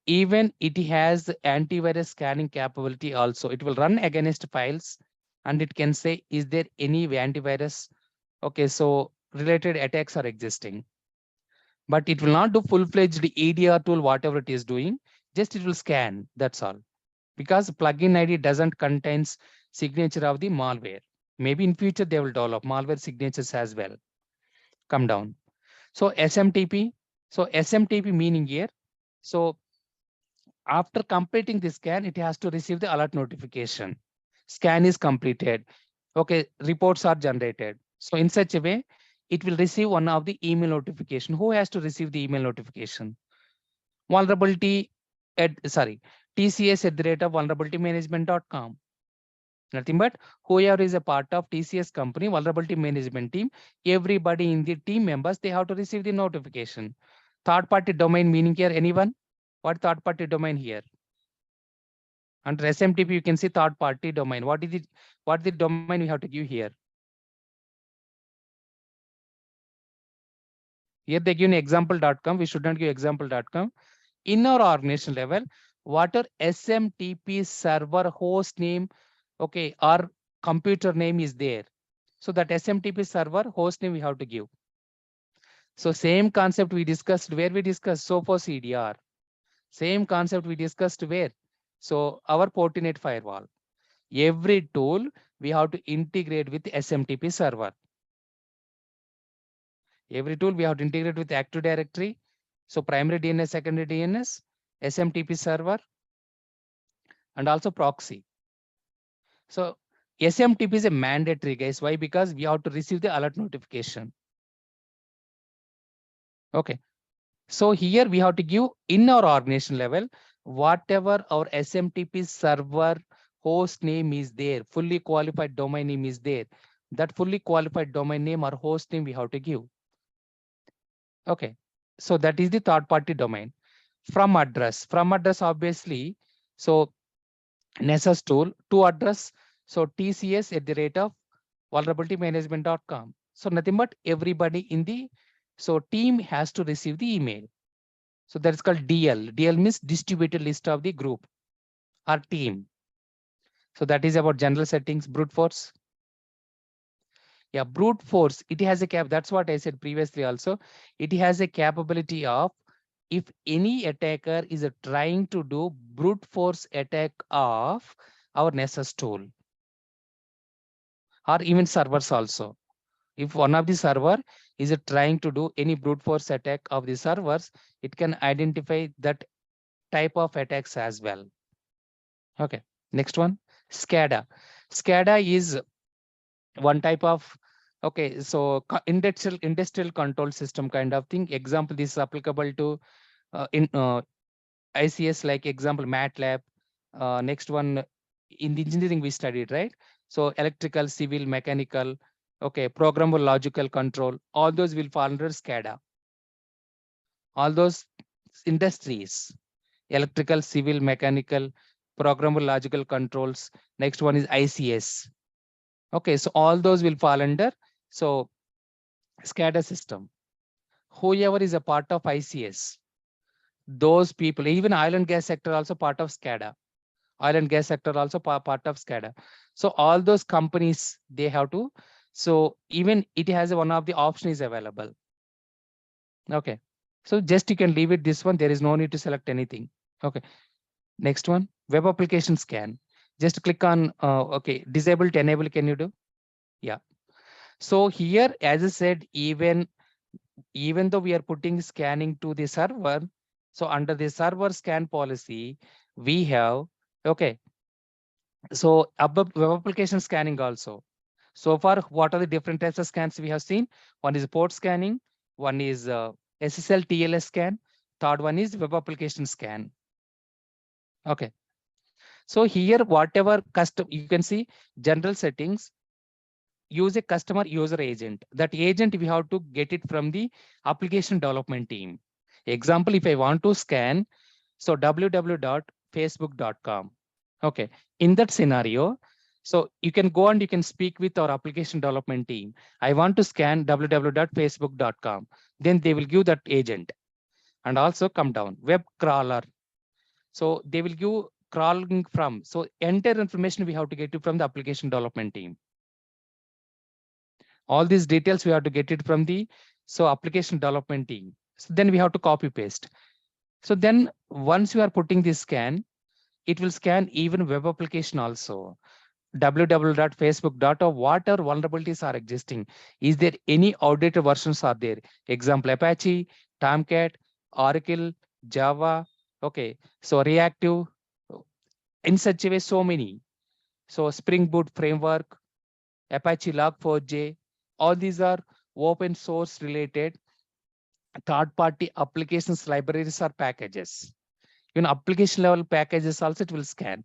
Even it has antivirus scanning capability also. It will run against files and it can say, is there any antivirus? Okay, so related attacks are existing. But it will not do full-fledged EDR tool, whatever it is doing, just it will scan, that's all. Because plugin ID doesn't contains signature of the malware. Maybe in future they will develop malware signatures as well. Come down. So SMTP. So SMTP meaning here. So after completing the scan, it has to receive the alert notification. Scan is completed. Okay, reports are generated. So in such a way, it will receive one of the email notification. Who has to receive the email notification? Vulnerability at TCS at the rate of vulnerabilitymanagement.com. Nothing but whoever is a part of TCS company, vulnerability management team, everybody in the team members, they have to receive the notification. Third party domain meaning here, anyone? What third party domain here? Under SMTP, you can see third party domain. What is the domain we have to give here? Here they give example.com. We should not give example.com. In our organization level, what are SMTP server host name, okay, or computer name is there. So that SMTP server host name we have to give. So same concept we discussed where we discussed Sophos CDR. Same concept we discussed where? So our Fortinet firewall. Every tool we have to integrate with SMTP server. Every tool we have to integrate with Active Directory. So primary DNS, secondary DNS, SMTP server, and also proxy. So SMTP is a mandatory, guys. Why? Because we have to receive the alert notification. Okay. So here we have to give in our organization level, whatever our SMTP server host name is there, fully qualified domain name is there. That fully qualified domain name or host name we have to give. Okay. So that is the third party domain. From address, obviously. So Nessus tool to address. So TCS at the rate of vulnerabilitymanagement.com. So nothing but everybody in the team has to receive the email. So that's called DL. DL means distributed list of the group or team. So that is about general settings, brute force. Yeah, brute force, it has a cap. That's what I said previously also. It has a capability of if any attacker is trying to do brute force attack of our Nessus tool or even servers also. If one of the server is trying to do any brute force attack of the servers, it can identify that type of attacks as well. Okay, next one, SCADA. SCADA is one type of, okay, so industrial control system kind of thing. Example, this is applicable to ICS, like example, MATLAB. Next one, in the engineering we studied, right? So electrical, civil, mechanical, okay, programmable logical control, all those will fall under SCADA. All those industries, electrical, civil, mechanical, programmable logical controls. Next one is ICS. Okay, so all those will fall under so SCADA system. Whoever is a part of ICS, those people, even oil and gas sector also part of SCADA. Oil and gas sector also part of SCADA. So all those companies, they have to, so even it has one of the options available. Okay, so just you can leave it this one. There is no need to select anything. Okay, next one, web application scan. Just click on, okay, disable to enable, can you do? Yeah. So here, as I said, even though we are putting scanning to the server, So under the server scan policy, we have, okay, so above web application scanning also. So far, what are the different types of scans we have seen? One is port scanning, one is SSL TLS scan, third one is web application scan. Okay. So here, whatever custom, you can see general settings, use a customer user agent. That agent, we have to get it from the application development team. Example, if I want to scan, so www.facebook.com. Okay. In that scenario, so you can go and you can speak with our application development team. I want to scan www.facebook.com. Then they will give that agent and also come down web crawler. So they will give crawling from. So entire information we have to get it from the application development team. All these details we have to get it from the application development team. So then we have to copy paste. So then once you are putting this scan, it will scan even web application also. www.facebook.com, what are vulnerabilities are existing? Is there any outdated versions are there? Example, Apache, Tomcat, Oracle, Java. Okay, so reactive, in such a way, so many. So Spring Boot framework, Apache Log4j, all these are open source related third-party applications, libraries or packages. Even application level packages also it will scan.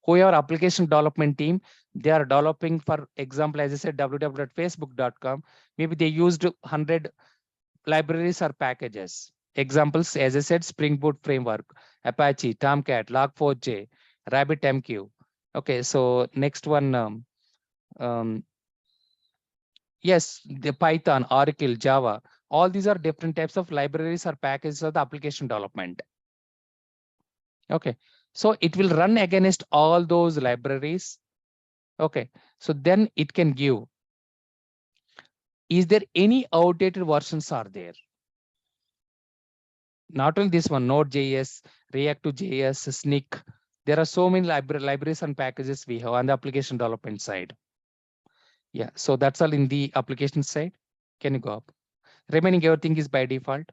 Whoever application development team, they are developing, for example, as I said, www.facebook.com, maybe they used 100 libraries or packages. Examples, as I said, Spring Boot framework, Apache, Tomcat, Log4j, RabbitMQ. Okay, so next one, yes, the Python, Oracle, Java, all these are different types of libraries or packages of the application development. Okay, so it will run against all those libraries. Okay, so then it can give, is there any outdated versions are there? Not only this one, Node.js, React.js, Snyk. There are so many libraries and packages we have on the application development side. Yeah, so that's all in the application side. Can you go up? Remaining everything is by default.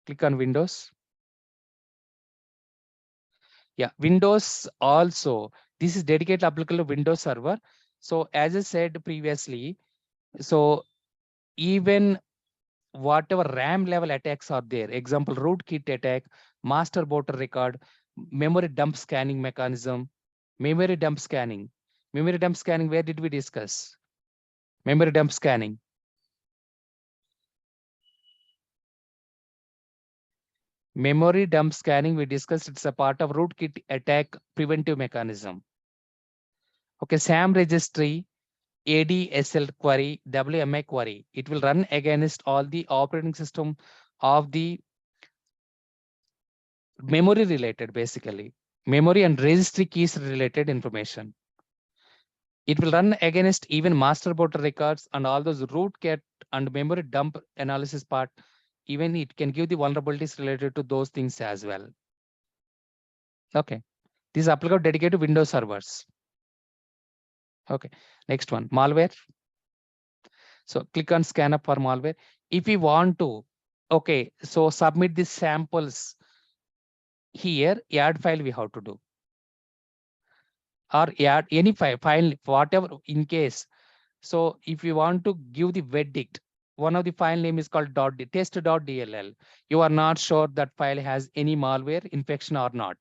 Click on Windows. Yeah, Windows also. This is dedicated applicable to Windows Server. So as I said previously, so even whatever RAM level attacks are there, example, rootkit attack, master boot record, memory dump scanning mechanism, memory dump scanning. Memory dump scanning, where did we discuss? Memory dump scanning. Memory dump scanning, we discussed, it's a part of rootkit attack preventive mechanism. Okay, SAM registry, ADSL query, WMA query. It will run against all the operating system of the memory related, basically. Memory and registry keys related information. It will run against even master boot records and all those rootkit and memory dump analysis part. Even it can give the vulnerabilities related to those things as well. Okay, this is applicable dedicated to Windows servers. Okay, next one, malware. So click on scan up for malware. If you want to, okay, so submit the samples here, add file we have to do. Or add any file, whatever in case. So if you want to give the verdict, one of the file name is called test.dll. You are not sure that file has any malware infection or not.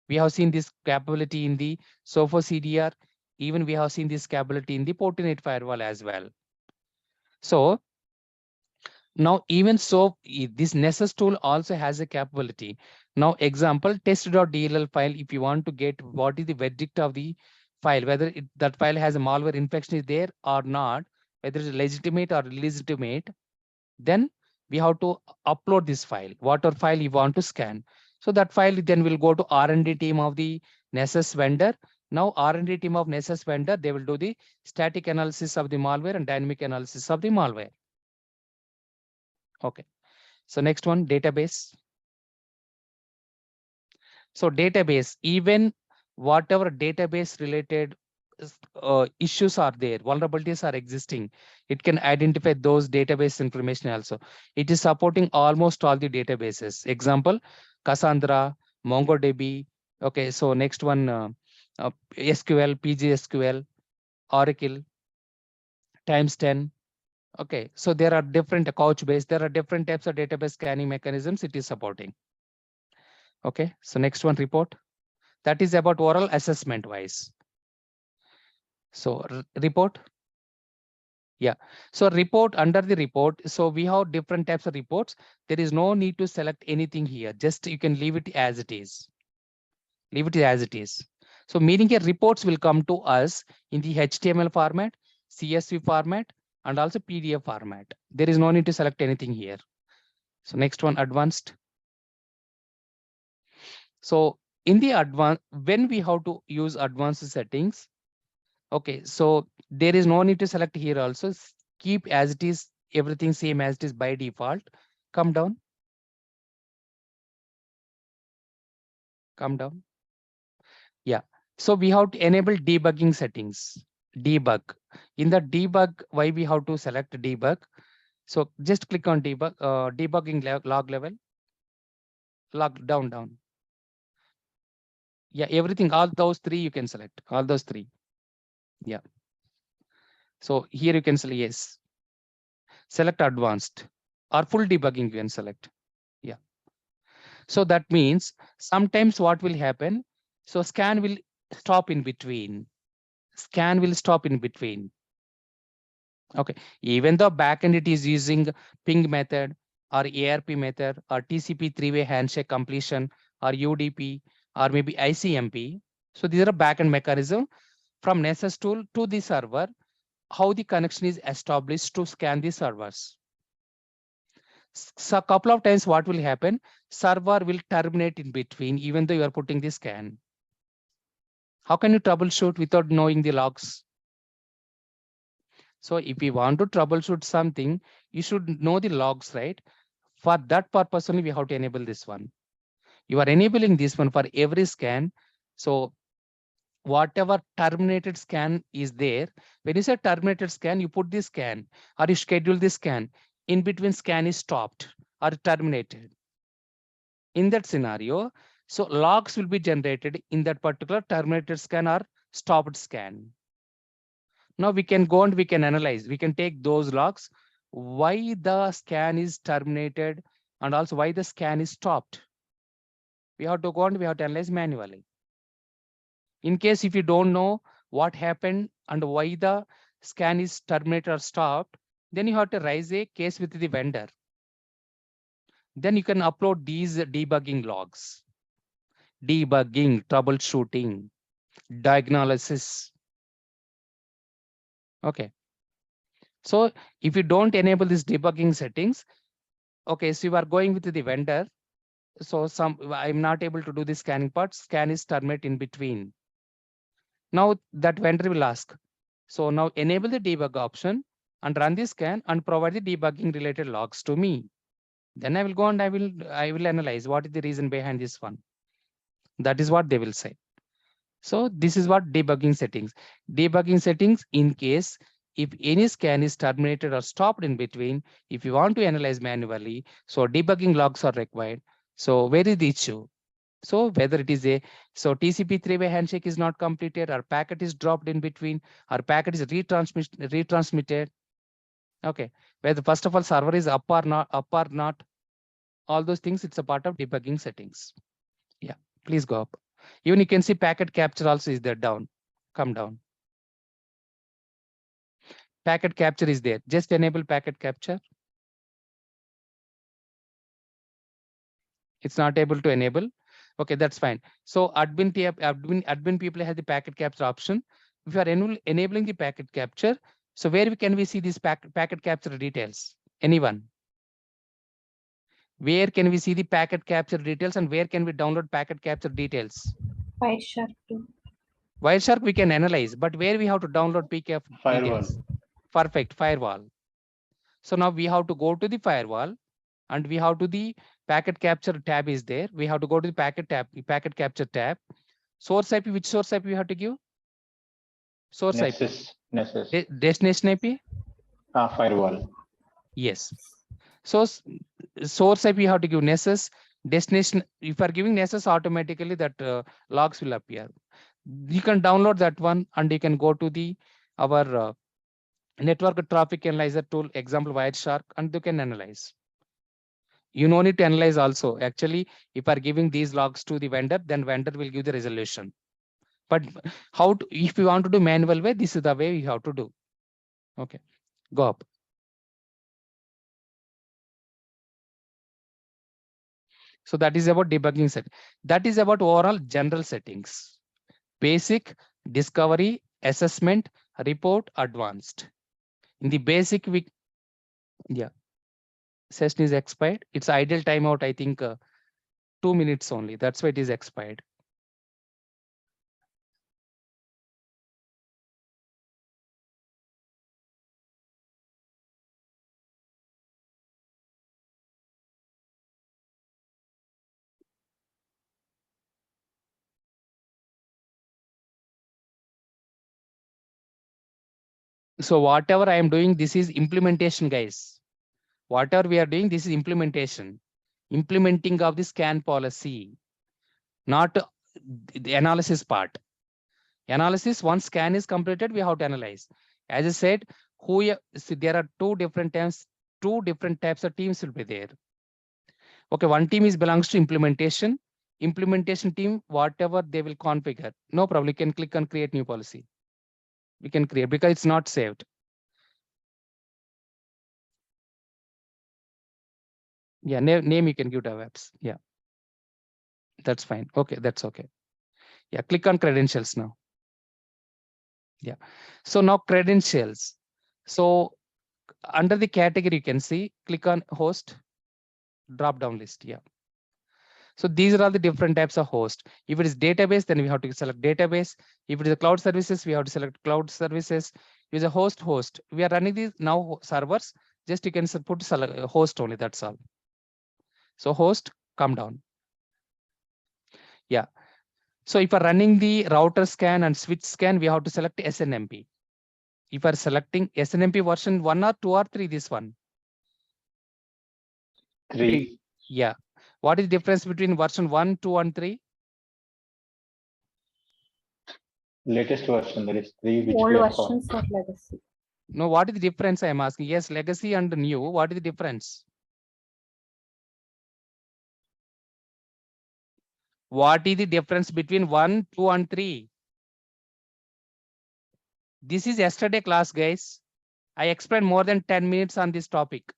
We have seen this capability in the SOFO CDR. Even we have seen this capability in the Fortinet firewall as well. So now, even so, this Nessus tool also has a capability. Now, example, test.dll file, if you want to get what is the verdict of the file, whether that file has a malware infection is there or not, whether it's legitimate or illegitimate, then we have to upload this file, whatever file you want to scan. So that file then will go to R&D team of the Nessus vendor. Now, R&D team of Nessus vendor, they will do the static analysis of the malware and dynamic analysis of the malware. Okay, so next one, database. So database, even whatever database related issues are there, vulnerabilities are existing. It can identify those database information also. It is supporting almost all the databases. Example, Cassandra, MongoDB. Okay, so next one, SQL, PGSQL, Oracle, times 10. Okay, so there are different Couchbase. There are different types of database scanning mechanisms it is supporting. Okay, so next one, report. That is about oral assessment wise. So report. Yeah. So report, under the report. So we have different types of reports. There is no need to select anything here. Just you can leave it as it is. Leave it as it is. So meaning here reports will come to us in the HTML format, CSV format, and also PDF format. There is no need to select anything here. So next one, advanced. So in the advanced, when we have to use advanced settings, okay, so there is no need to select here also. Keep as it is, everything same as it is by default. Come down. Come down. Yeah. So we have to enable debugging settings. Debug. In the debug, why we have to select debug? So just click on debug, debugging log level. Log down. Yeah, everything, all those three you can select. All those three. Yeah. So here you can select yes. Select advanced or full debugging you can select. Yeah. So that means sometimes what will happen? So scan will stop in between. Scan will stop in between. Okay. Even though backend it is using ping method or ARP method or TCP three-way handshake completion or UDP or maybe ICMP. So these are backend mechanism from Nessus tool to the server, how the connection is established to scan the servers. So a couple of times what will happen? Server will terminate in between, even though you are putting the scan. How can you troubleshoot without knowing the logs? So if you want to troubleshoot something, you should know the logs, right? For that purpose only, we have to enable this one. You are enabling this one for every scan. So whatever terminated scan is there, when you say terminated scan, you put the scan or you schedule the scan. In between scan is stopped or terminated. In that scenario, so logs will be generated in that particular terminated scan or stopped scan. Now we can go and we can analyze. We can take those logs, why the scan is terminated and also why the scan is stopped. We have to go and we have to analyze manually. In case if you don't know what happened and why the scan is terminated or stopped, then you have to raise a case with the vendor. Then you can upload these debugging logs. Debugging, troubleshooting, diagnosis. Okay. So if you don't enable these debugging settings, okay, so you are going with the vendor. So I'm not able to do the scanning part. Scan is terminated in between. Now that vendor will ask. So now enable the debug option and run the scan and provide the debugging related logs to me. Then I will go and I will analyze what is the reason behind this one. That is what they will say. So this is what debugging settings. Debugging settings in case if any scan is terminated or stopped in between, if you want to analyze manually, so debugging logs are required. So where is the issue? So whether it is TCP three-way handshake is not completed or packet is dropped in between or packet is retransmitted. Okay, whether first of all server is up or not, all those things, it's a part of debugging settings. Yeah, please go up. Even you can see packet capture also is there down. Come down. Packet capture is there. Just enable packet capture. It's not able to enable. Okay, that's fine. So admin people have the packet capture option. If you are enabling the packet capture, so where can we see these packet capture details? Anyone? Where can we see the packet capture details and where can we download packet capture details? Wireshark too. Wireshark we can analyze, but where we have to download PKF Firewall. details? Perfect, firewall. So now we have to go to the firewall and we have to the packet capture tab is there. We have to go to the packet capture tab. Source IP, which source IP we have to give? Source IP. Nessus. Destination IP. Firewall. Yes. So source IP you have to give Nessus. Destination, if you are giving Nessus, automatically that logs will appear. You can download that one and you can go to the our network traffic analyzer tool, example Wireshark, and you can analyze. You no need to analyze also. Actually, if you are giving these logs to the vendor, then vendor will give the resolution. But how to, if you want to do manual way, this is the way you have to do. Okay, go up. So that is about debugging set. That is about overall general settings. Basic, discovery, assessment, report, advanced. In the basic, session is expired. It's ideal timeout, I think 2 minutes only. That's why it is expired. So whatever I am doing, this is implementation, guys. Whatever we are doing, this is implementation. Implementing of the scan policy, not the analysis part. Analysis, once scan is completed, we have to analyze. As I said, there are two different types of teams will be there. Okay, one team belongs to implementation. Implementation team, whatever they will configure, no problem. You can click on create new policy. We can create because it's not saved. Yeah, name you can give to apps. Yeah, that's fine. Okay, that's okay. Yeah, click on credentials now. Yeah, so now credentials. So under the category, you can see, click on host, drop down list. Yeah. So these are all the different types of host. If it is database, then we have to select database. If it is a cloud services, we have to select cloud services. If it's a host. We are running these now servers. Just you can put select host only. That's all. So host, come down. Yeah. So if you're running the router scan and switch scan, we have to select SNMP. If you're selecting SNMP version 1 or 2 or 3, this one. 3. Yeah. What is the difference between version 1, 2, and 3? Latest version, there is 3 which Old we are versions of legacy. No, what is the difference? I am asking. Yes, legacy and new. What is the difference? What is the difference between 1, 2, and 3? This is yesterday class, guys. I explained more than 10 minutes on this topic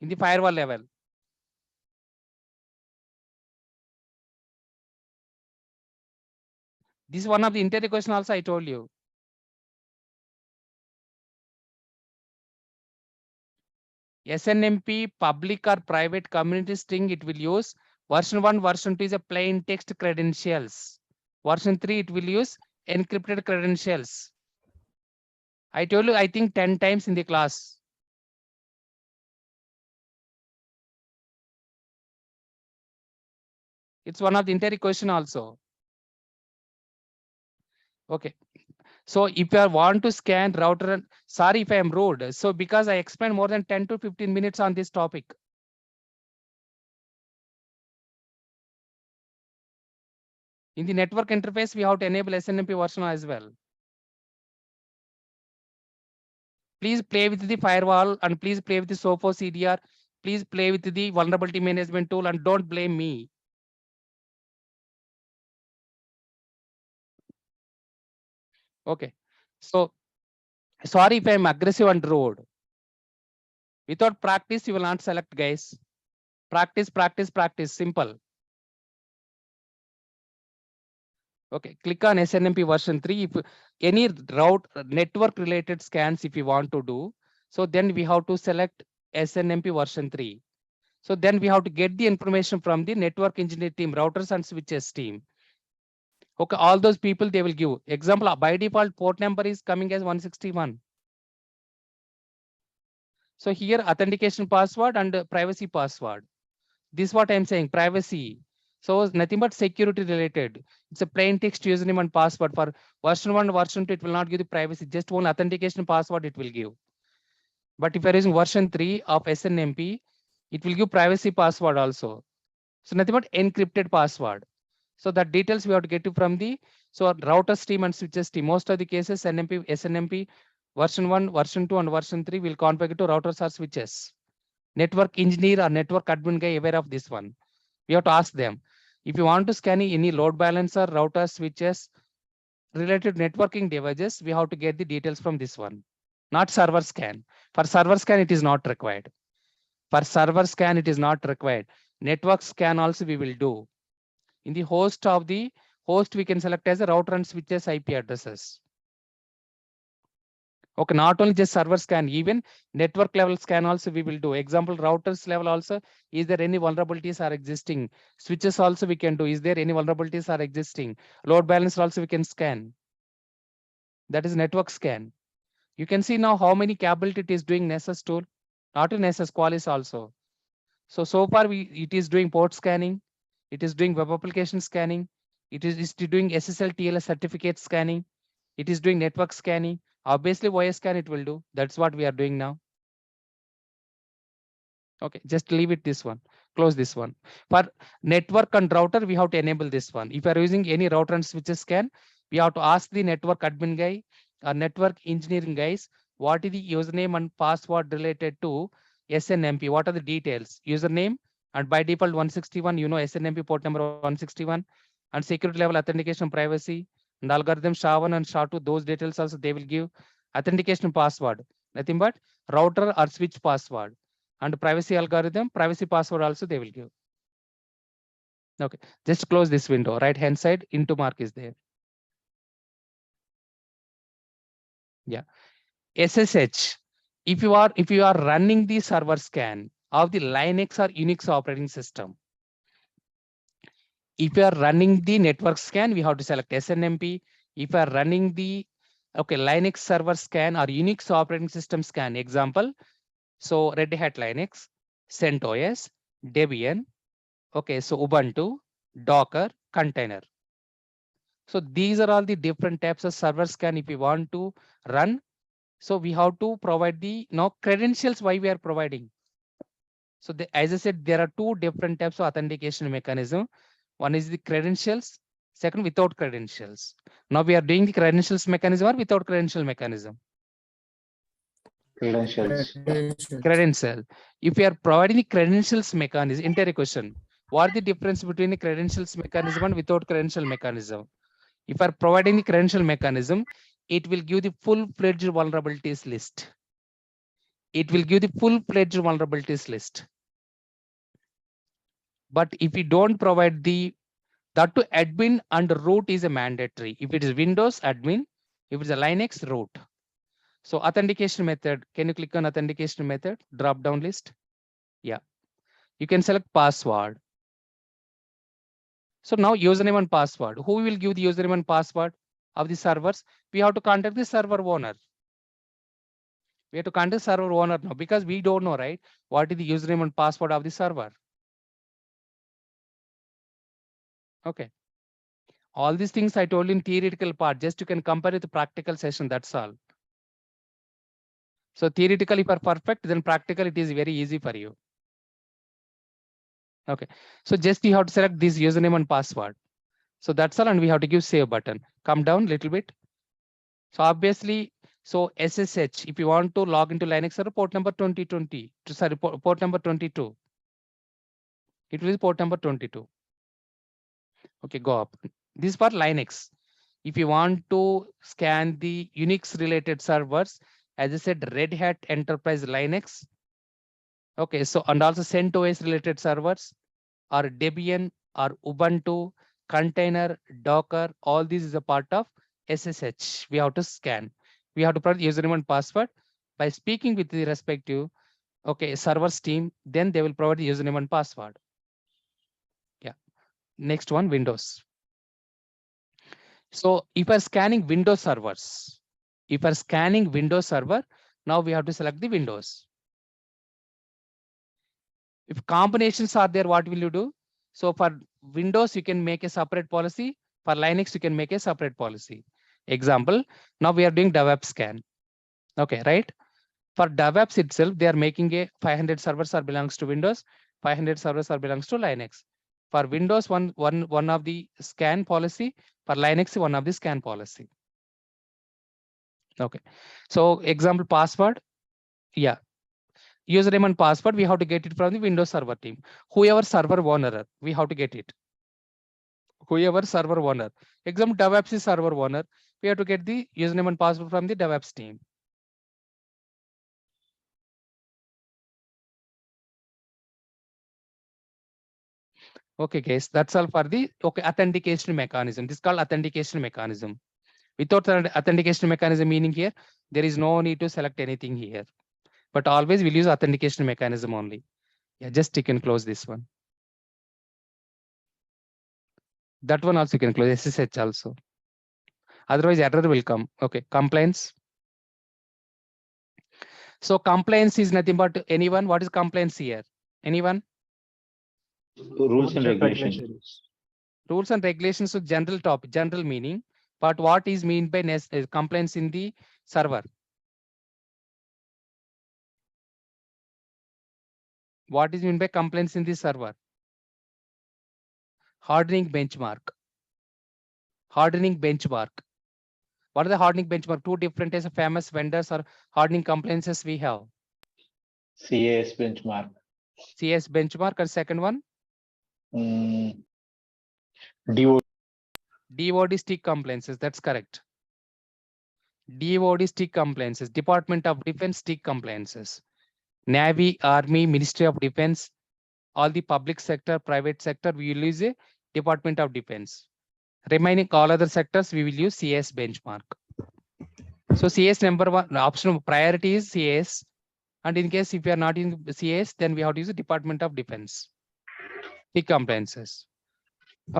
in the firewall level. This is one of the interview question also I told you. SNMP, public or private community string, it will use. Version 1, version 2 is a plain text credentials. Version 3, it will use encrypted credentials. I told you, I think 10 times in the class. It's one of the interview question also. Okay. So if you want to scan router, sorry if I am rude. So because I explained more than 10 to 15 minutes on this topic. In the network interface, we have to enable SNMP version as well. Please play with the firewall and please play with the Sophos CDR. Please play with the vulnerability management tool and don't blame me. Okay. So sorry if I'm aggressive and rude. Without practice, you will not select, guys. Practice, practice, practice. Simple. Okay, click on SNMP version 3. If any route network related scans, if you want to do, so then we have to select SNMP version 3. So then we have to get the information from the network engineer team, routers and switches team. Okay, all those people they will give. Example, by default port number is coming as 161. So here authentication password and privacy password. This is what I'm saying, privacy. So nothing but security related. It's a plain text username and password. For version 1, version 2, it will not give the privacy, just one authentication password it will give. But if you're using version 3 of SNMP, it will give privacy password also. So nothing but encrypted password. So that details we have to get it from the router team and switches team. Most of the cases SNMP version 1, version 2, and version 3 will configure to routers or switches. Network engineer or network admin guy aware of this one. We have to ask them. If you want to scan any load balancer, router, switches, related networking devices, we have to get the details from this one. Not server scan. For server scan, it is not required. For server scan, it is not required. Network scan also we will do. In the host, we can select as a router and switches IP addresses. Okay, not only just server scan, even network level scan also we will do. Example, routers level also, is there any vulnerabilities are existing? Switches also we can do. Is there any vulnerabilities are existing? Load balancer also we can scan. That is network scan. You can see now how many capability it is doing Nessus tool, not in Nessus, Qualys also. So far it is doing port scanning, it is doing web application scanning, it is doing SSL TLS certificate scanning, it is doing network scanning. Obviously, OS scan it will do. That's what we are doing now. Okay, just leave it this one. Close this one. For network and router, we have to enable this one. If you are using any router and switches scan, we have to ask the network admin guy or network engineering guys, what is the username and password related to SNMP? What are the details? Username and by default 161, SNMP port number 161 and security level authentication privacy and algorithm SHA-1 and SHA-2, those details also they will give. Authentication password, nothing but router or switch password. And privacy algorithm, privacy password also they will give. Okay, just close this window. Right hand side into mark is there. Yeah, SSH. If you are running the server scan of the Linux or Unix operating system, if you are running the network scan, we have to select SNMP. If you are running the Linux server scan or Unix operating system scan, example, so Red Hat Linux, CentOS, Debian, so Ubuntu, Docker, container. So these are all the different types of server scan if we want to run. So we have to provide the credentials why we are providing. So as I said, there are two different types of authentication mechanism. One is the credentials, second without credentials. Now we are doing the credentials mechanism or without credential mechanism. Credentials. Credential. If we are providing the credentials mechanism, entire question. What is the difference between the credentials mechanism and without credential mechanism? If you are providing the credential mechanism, it will give the full-fledged vulnerabilities list. It will give the full-fledged vulnerabilities list. But if we don't provide that to admin and root is a mandatory. If it is Windows, admin. If it is a Linux, root. So authentication method, can you click on authentication method, drop down list? Yeah, you can select password. So now username and password. Who will give the username and password of the servers? We have to contact the server owner. We have to contact server owner now because we don't know, right? What is the username and password of the server? Okay. All these things I told in theoretical part, just you can compare with the practical session, that's all. So theoretical, if you are perfect, then practical, it is very easy for you. Okay. So just you have to select this username and password. So that's all. And we have to give save button. Come down a little bit. So obviously, so SSH, if you want to log into Linux server, port number 2020, sorry, port number 22. It will be port number 22. Okay, go up. This is for Linux. If you want to scan the Unix related servers, as I said, Red Hat Enterprise Linux. Okay, so and also CentOS related servers or Debian or Ubuntu, container, Docker, all this is a part of SSH. We have to scan. We have to provide username and password by speaking with the respective servers team. Then they will provide the username and password. Yeah. Next one, Windows. So if we're scanning Windows servers, if we're scanning Windows server, now we have to select the Windows. If combinations are there, what will you do? So for Windows, you can make a separate policy. For Linux, you can make a separate policy. Example, now we are doing DevOps scan. Okay, right? For DevOps itself, they are making a 500 servers are belongs to Windows, 500 servers are belongs to Linux. For Windows, one of the scan policy. For Linux, one of the scan policy. Okay. So example password. Yeah. Username and password, we have to get it from the Windows server team. Whoever server owner, we have to get it. Whoever server owner. Example DevOps is server owner. We have to get the username and password from the DevOps team. Okay, guys, that's all for the authentication mechanism. This is called authentication mechanism. Without authentication mechanism meaning here, there is no need to select anything here. But always we'll use authentication mechanism only. Yeah, just you can close this one. That one also you can close SSH also. Otherwise error will come. Okay, compliance. So compliance is nothing but anyone. What is compliance here? Anyone? Rules and regulations. Rules and regulations. So general topic, general meaning. But what is mean by compliance in the server? What is mean by compliance in the server? Hardening benchmark. Hardening benchmark. What are the hardening benchmark? Two different types of famous vendors or hardening compliances we have. CAS benchmark. CS benchmark and second one? DOD stick compliances. That's correct. DOD stick compliances. Department of Defense stick compliances. Navy, Army, Ministry of Defense, all the public sector, private sector, we will use a Department of Defense. Remaining all other sectors, we will use CS benchmark. So CS number one option priority is CS. And in case if you are not in CS, then we have to use the Department of Defense. Stick compliances.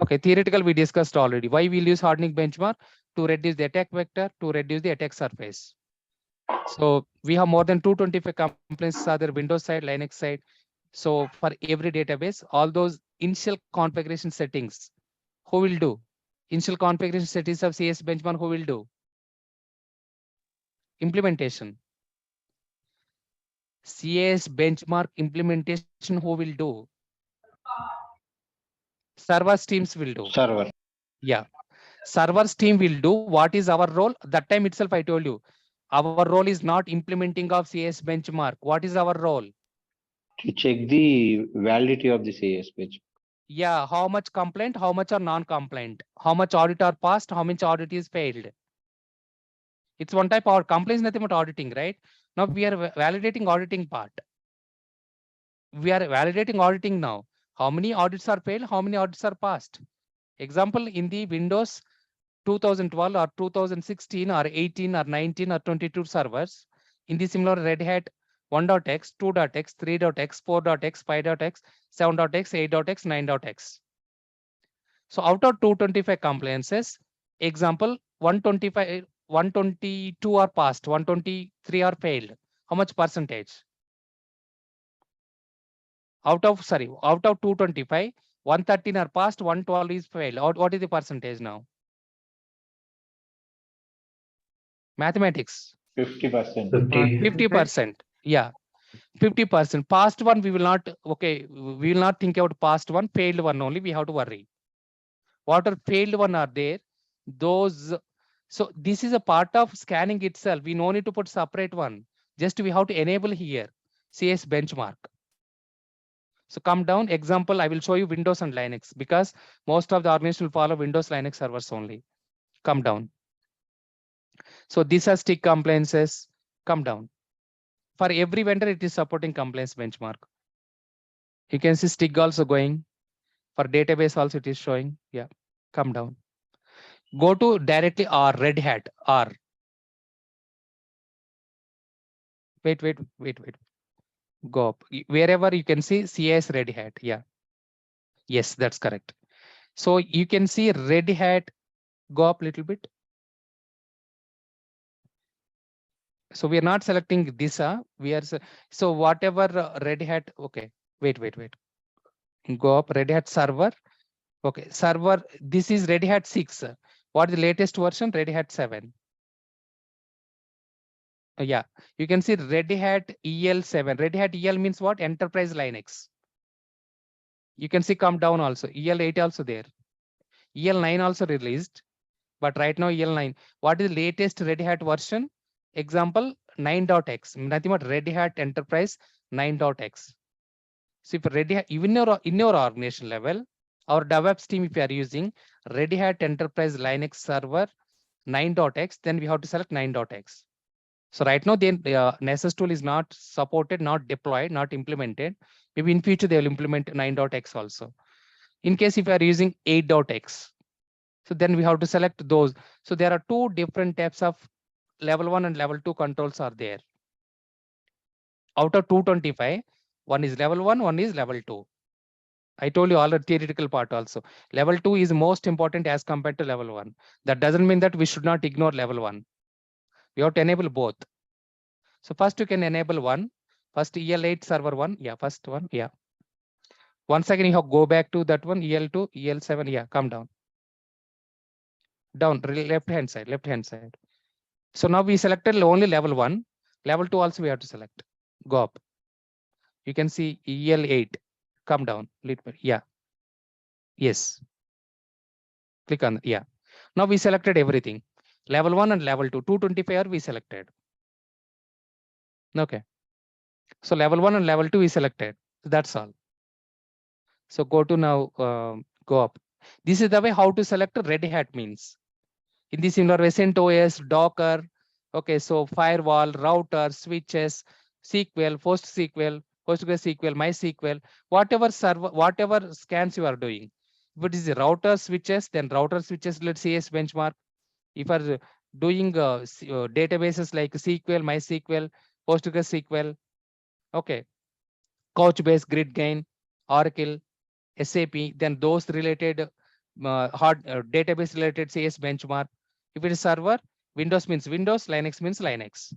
Okay, theoretical we discussed already. Why we'll use hardening benchmark? To reduce the attack vector, to reduce the attack surface. So we have more than 225 compliances other Windows side, Linux side. So for every database, all those initial configuration settings, who will do? Initial configuration settings of CS benchmark, who will do? Implementation. CS benchmark implementation, who will do? Server teams will do. Server. Yeah. Servers team will do. What is our role? That time itself, I told you, our role is not implementing of CS benchmark. What is our role? To check the validity of the CAS benchmark. Yeah, how much complaint, how much are non-compliant, how much audit are passed, how much audit is failed. It's one type of complaint is nothing but auditing, right? Now we are validating auditing part. We are validating auditing now. How many audits are failed? How many audits are passed? Example, in the Windows 2012 or 2016 or 18 or 19 or 22 servers, in the similar Red Hat 1.x, 2.x, 3.x, 4.x, 5.x, 7.x, 8.x, 9.x. So out of 225 compliances, example 125, 122 are passed, 123 are failed. How much percentage? Out of 225, 113 are passed, 112 is failed. What is the percentage now? Mathematics. 50%. 50%. Yeah. 50%. Past one, we will not, okay, we will not think about past one, failed one only, we have to worry. What are failed one are there? Those, so this is a part of scanning itself. We no need to put separate one. Just we have to enable here, CS benchmark. So come down, example, I will show you Windows and Linux because most of the organization will follow Windows Linux servers only. Come down. So these are stick compliances, come down. For every vendor, it is supporting compliance benchmark. You can see stick also going. For database also it is showing. Yeah, come down. Go to directly R, Red Hat, R. Wait. Go up. Wherever you can see CS Red Hat. Yeah. Yes, that's correct. So you can see Red Hat, go up a little bit. So we are not selecting this. We are so whatever Red Hat. Okay, wait. Go up, Red Hat server. Okay, server, this is Red Hat 6. What is the latest version? Red Hat 7. Yeah, you can see Red Hat EL7. Red Hat EL means what? Enterprise Linux. You can see come down also. EL8 also there. EL9 also released, but right now EL9. What is the latest Red Hat version? Example 9.x. Nothing but Red Hat Enterprise 9.x. So if Red Hat, even in your organization level, our DevOps team, if you are using Red Hat Enterprise Linux Server 9.x, then we have to select 9.x. So right now, the Nessus tool is not supported, not deployed, not implemented. Maybe in future, they will implement 9.x also. In case if you are using 8.x, so then we have to select those. So there are two different types of level 1 and level 2 controls are there. Out of 225, one is level 1, one is level 2. I told you all the theoretical part also. Level 2 is most important as compared to level 1. That doesn't mean that we should not ignore level 1. We have to enable both. So first you can enable one. First EL8 server 1. Yeah, first one. Yeah. Once again, you have go back to that one, EL2, EL7. Yeah, come down. Down, left hand side, left hand side. So now we selected only level 1. Level 2 also we have to select. Go up. You can see EL8. Come down. Yeah. Yes. Click on. Yeah. Now we selected everything. Level 1 and level 2. 225 are we selected. Okay. So level 1 and level 2 is selected. That's all. So go to now, go up. This is the way how to select Red Hat means. In this similar way, CentOS, Docker, okay, so firewall, router, switches, SQL, PostgreSQL, MySQL, whatever server, whatever scans you are doing. If it is a router switches, then router switches, let's CS benchmark. If you are doing databases like SQL, MySQL, PostgreSQL, okay, Couchbase, GridGain, Oracle, SAP, then those related hard database related CS benchmark. If it is server, Windows means Windows, Linux means Linux.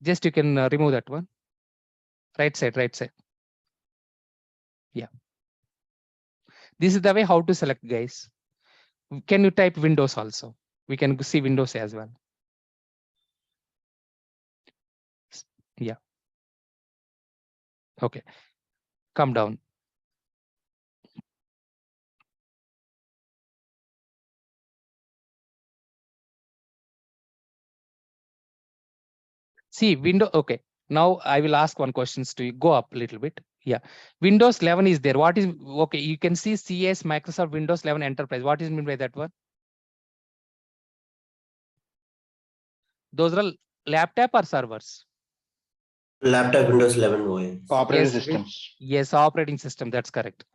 Just you can remove that one. Right side, right side. Yeah. This is the way how to select, guys. Can you type Windows also? We can see Windows as well. Yeah. Okay. Come down. See window. Okay. Now I will ask one questions to you. Go up a little bit. Yeah. Windows 11 is there. What is okay? You can see CS Microsoft Windows 11 Enterprise. What is mean by that one? Those are laptop or servers? Laptop Windows 11 OS. Operating Yes, systems. yes, operating system. That's correct.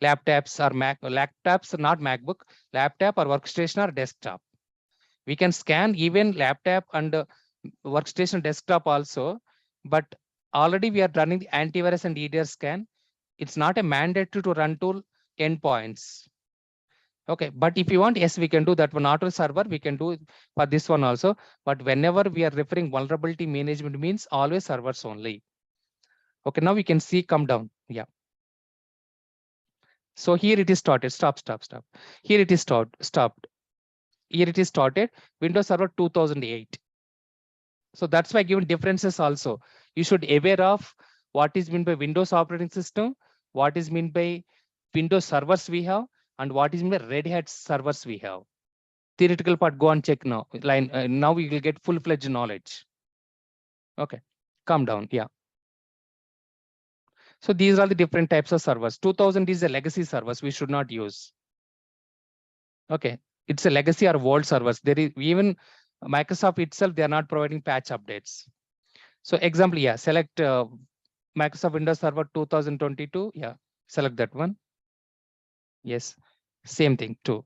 Laptops or laptops, not MacBook, laptop or workstation or desktop. We can scan even laptop and workstation desktop also, but already we are running the antivirus and EDR scan. It's not a mandatory to run to endpoints. Okay, but if you want, yes, we can do that one. Not on server, we can do for this one also. But whenever we are referring vulnerability management means always servers only. Okay, now we can see come down. Yeah. So here it is started. Stop. Here it is stopped. Here it is started. Windows Server 2008. So that's why given differences also. You should aware of what is meant by Windows operating system, what is meant by Windows servers we have, and what is meant by Red Hat servers we have. Theoretical part, go and check now. Now we will get full-fledged knowledge. Okay, come down. Yeah. So these are the different types of servers. 2000 is a legacy servers we should not use. Okay, it's a legacy or old servers. There is even Microsoft itself, they are not providing patch updates. So example, yeah, select Microsoft Windows Server 2022. Yeah, select that one. Yes, same thing too.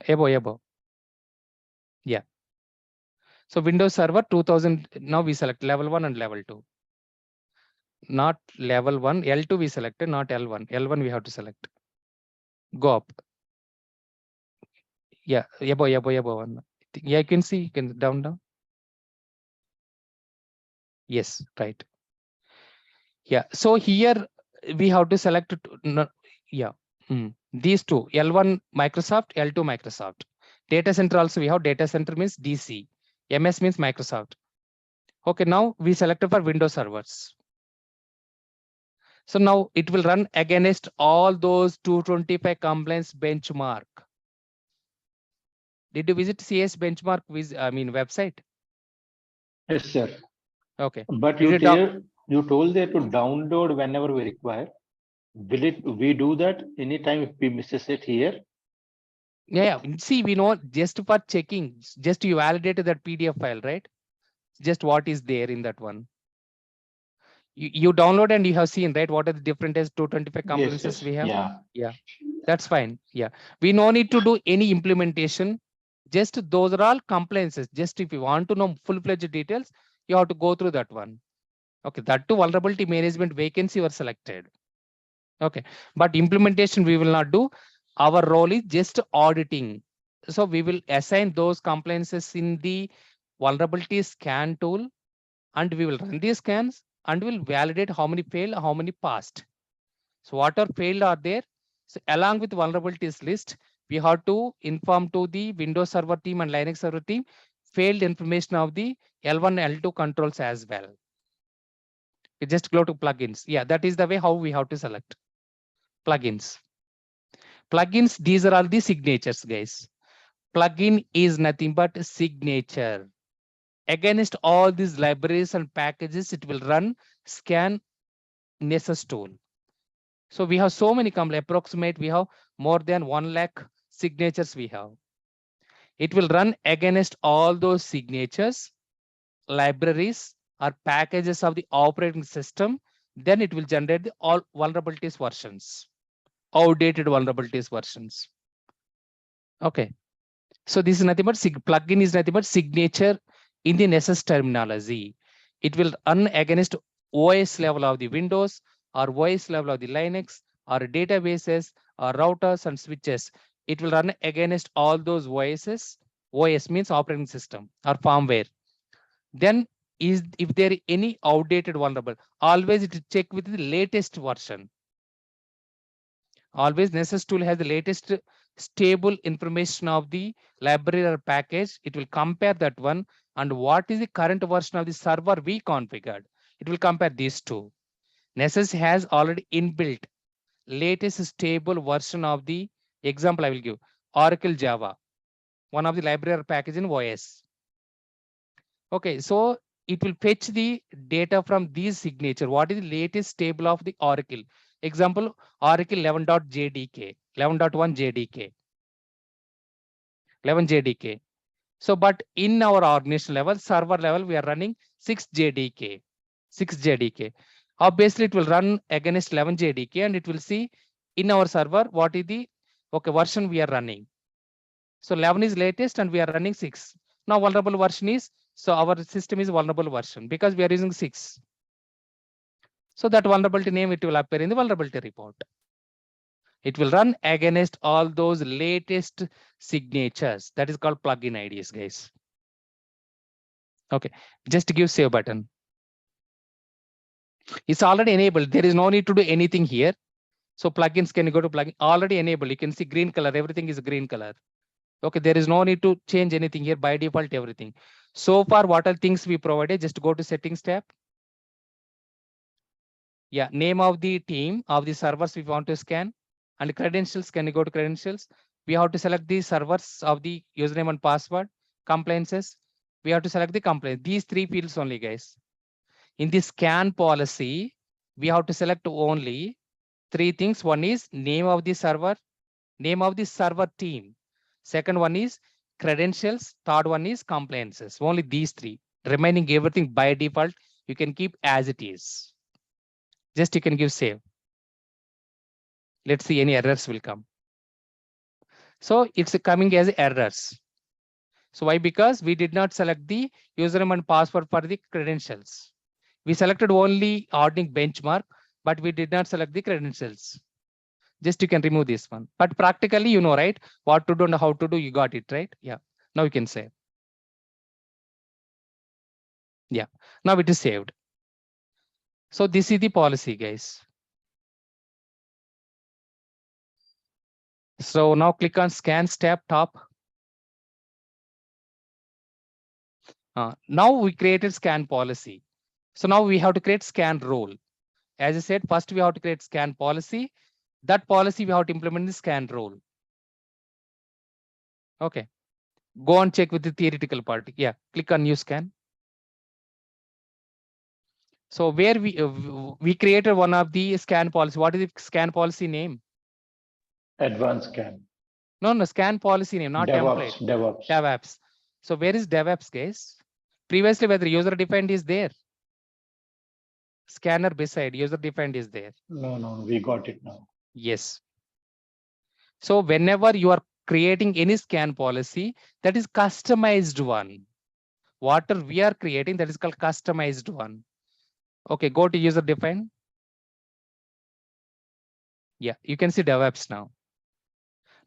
Above. Yeah. So Windows Server 2000, now we select level 1 and level 2. Not level 1, L2 we selected, not L1. L1 we have to select. Go up. Yeah, above one. Yeah, you can see, you can down. Yes, right. Yeah. So here we have to select, yeah, these two, L1 Microsoft, L2 Microsoft. Data center also we have, data center means DC, MS means Microsoft. Okay, now we selected for Windows servers. So now it will run against all those 225 compliance benchmark. Did you visit CS benchmark with, website? Yes, sir. Okay. But Did you told there to download whenever we require. We do that anytime if we misses it here? Yeah. See, we know just for checking, just you validate that PDF file, right? Just what is there in that one. You download and you have seen, right? What are the different as 225 compliances we have? Yeah. Yeah, that's fine. Yeah, we no need to do any implementation. Just those are all compliances. Just if you want to know full-fledged details, you have to go through that one. Okay, that too vulnerability management vacancy were selected. Okay, but implementation we will not do. Our role is just auditing. So we will assign those compliances in the vulnerability scan tool, and we will run these scans and will validate how many failed, how many passed. So what are failed are there. So along with vulnerabilities list, we have to inform to the Windows Server team and Linux Server team failed information of the L1, L2 controls as well. You just go to plugins. Yeah, that is the way how we have to select plugins. Plugins, these are all the signatures, guys. Plugin is nothing but a signature. Against all these libraries and packages, it will run scan Nessus tool. So we have so many approximate, we have more than 1 lakh signatures we have. It will run against all those signatures, libraries or packages of the operating system. Then it will generate the all vulnerabilities versions, outdated vulnerabilities versions. Okay. So this is nothing but plugin is nothing but signature in the Nessus terminology. It will run against OS level of the Windows or OS level of the Linux or databases or routers and switches. It will run against all those OSs. OS means operating system or firmware. Then is if there is any outdated vulnerable, always it will check with the latest version. Always Nessus tool has the latest stable information of the library or package. It will compare that one and what is the current version of the server we configured. It will compare these two. Nessus has already inbuilt latest stable version of the example I will give. Oracle Java, one of the library or package in OS. Okay, so it will fetch the data from these signature. What is the latest table of the Oracle? Example, Oracle 11.jdk, 11.1 JDK, 11 JDK. So, but in our organization level, server level, we are running 6 JDK, 6 JDK. Obviously, it will run against 11 JDK and it will see in our server what is the version we are running. So 11 is latest and we are running 6. Now vulnerable version is, so our system is vulnerable version because we are using 6. So that vulnerability name, it will appear in the vulnerability report. It will run against all those latest signatures. That is called plugin IDs, guys. Okay, just give save button. It's already enabled. There is no need to do anything here. So plugins, can you go to plugin? Already enabled. You can see green color. Everything is green color. Okay, there is no need to change anything here. By default, everything. So far, what are things we provided? Just go to settings tab. Yeah, name of the team of the servers we want to scan, and credentials. Can you go to credentials? We have to select the servers of the username and password. Compliances. We have to select the complaint. These 3 fields only, guys. In the scan policy, we have to select only 3 things. One is name of the server, name of the server team. Second one is credentials. Third one is compliances. Only these 3. Remaining everything by default, you can keep as it is. Just you can give save. Let's see any errors will come. So it's coming as errors. So why? Because we did not select the username and password for the credentials. We selected only auditing benchmark, but we did not select the credentials. Just you can remove this one. But practically, you know, right? What to do and how to do, you got it, right? Yeah. Now you can save. Yeah. Now it is saved. So this is the policy, guys. So now click on scans tab top. Now we created scan policy. So now we have to create scan role. As I said, first we have to create scan policy. That policy we have to implement the scan role. Okay. Go and check with the theoretical part. Yeah, click on new scan. So where we created one of the scan policy. What is the scan policy name? Advanced scan. No, scan policy name, not template. DevOps. So where is DevOps, guys? Previously, whether user defined is there. Scanner beside user defined is there. No, we got it now. Yes. So whenever you are creating any scan policy, that is customized one. Whatever we are creating, that is called customized one. Okay, go to user defined. Yeah, you can see DevOps now.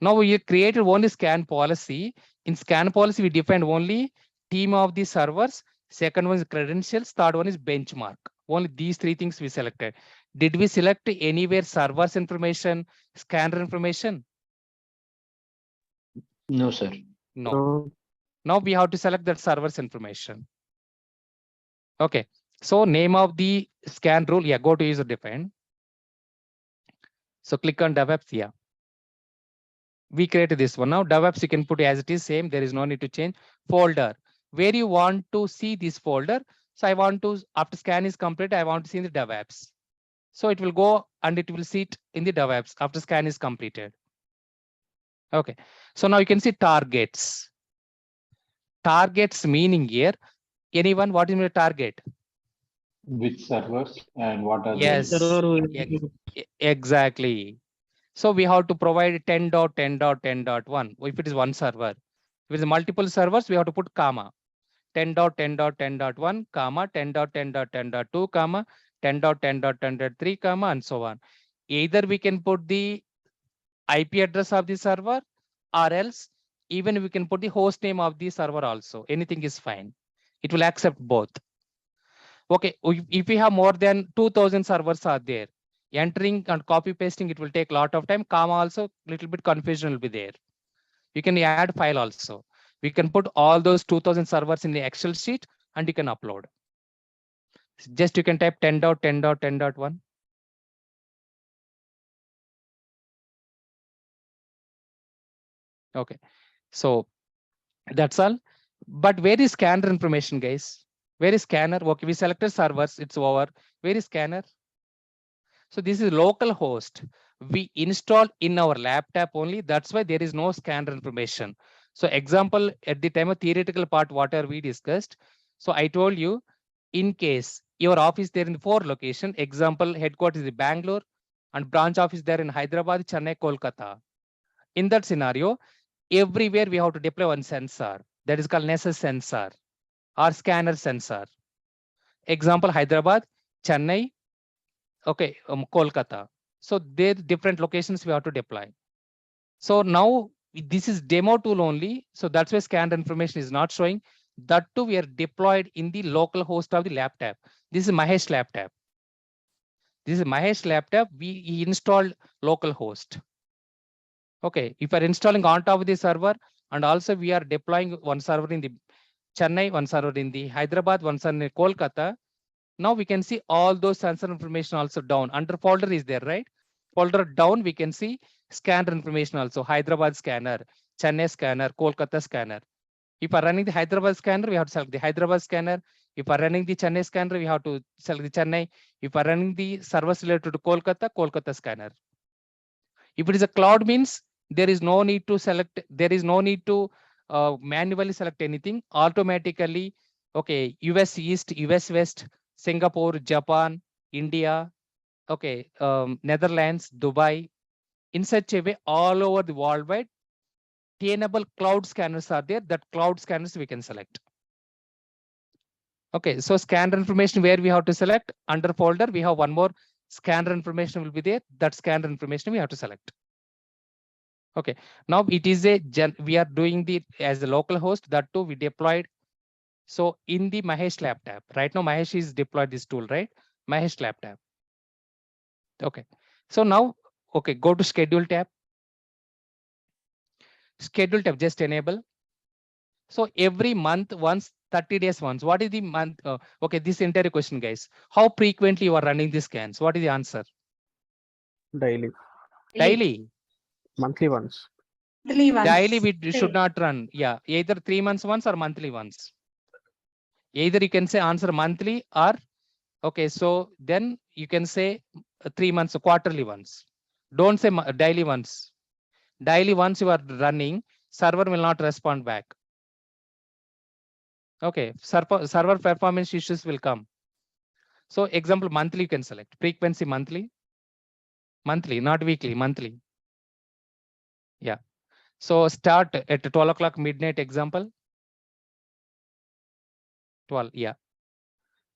Now we created only scan policy. In scan policy, we defined only team of the servers. Second one is credentials. Third one is benchmark. Only these three things we selected. Did we select anywhere servers information, scanner information? No, sir. No. Now we have to select that servers information. Okay. So name of the scan rule. Yeah, go to user defined. So click on DevOps. Yeah. We created this one. Now DevOps you can put as it is same. There is no need to change. Folder. Where you want to see this folder. So I want to, after scan is complete, I want to see the DevOps. So it will go and it will sit in the DevOps after scan is completed. Okay. So now you can see targets. Targets meaning here. Anyone, what is my target? Which servers and what are Yes, exactly. So we have to provide 10.10.10.1. If it is one server, if it is multiple servers, we have to put comma 10.10.10.1, comma 10.10.10.2, comma 10.10.10.3, comma and so on. Either we can put the IP address of the server, or else even we can put the host name of the server also. Anything is fine. It will accept both. Okay, if we have more than 2000 servers are there, entering and copy pasting, it will take a lot of time. Comma also little bit confusion will be there. You can add file also. We can put all those 2000 servers in the Excel sheet and you can upload. Just you can type 10.10.10.1. Okay, so that's all. But where is scanner information, guys? Where is scanner? Okay, we selected servers, it's over. Where is scanner? So this is local host. We install in our laptop only. That's why there is no scanner information. So example, at the time of theoretical part, whatever we discussed. So I told you, in case your office there in 4 location, example, headquarters is in Bangalore and branch office there in Hyderabad, Chennai, Kolkata. In that scenario, everywhere we have to deploy one sensor. That is called Nessus sensor or scanner sensor. Example, Hyderabad, Chennai, okay, Kolkata. So there different locations we have to deploy. So now this is demo tool only. So that's why scanned information is not showing. That too we are deployed in the local host of the laptop. This is Mahesh laptop. This is Mahesh laptop. We installed local host. Okay, if we are installing on top of the server, and also we are deploying one server in the Chennai, one server in the Hyderabad, one server in Kolkata. Now we can see all those sensor information also down. Under folder is there, right? Folder down, we can see scanner information also. Hyderabad scanner, Chennai scanner, Kolkata scanner. If we're running the Hyderabad scanner, we have to select the Hyderabad scanner. If we're running the Chennai scanner, we have to select the Chennai. If we're running the service related to Kolkata, Kolkata scanner. If it is a cloud means there is no need to select, there is no need to manually select anything. Automatically, okay, US East, US West, Singapore, Japan, India, okay, Netherlands, Dubai. In such a way, all over the worldwide, trainable cloud scanners are there. That cloud scanners we can select. Okay, so scanner information where we have to select under folder, we have one more scanner information will be there. That scanner information we have to select. Okay, now it is a we are doing the as a local host. That too we deployed. So in the Mahesh laptop right now, Mahesh is deployed this tool, right? Mahesh lab tab. Okay. So now, okay, go to schedule tab. Schedule tab, just enable. So every month once, 30 days once. What is the month? Okay, this entire question, guys. How frequently you are running these scans? What is the answer? Daily, Daily. monthly once. Daily we should not run. Yeah, either 3 months once or monthly once. Either you can say answer monthly or okay. So then you can say 3 months, quarterly once. Don't say daily once. Daily once you are running, server will not respond back. Okay, server performance issues will come. So example, monthly you can select. Frequency monthly. Monthly, not weekly, monthly. Yeah. So start at 12 o'clock midnight example. 12, yeah.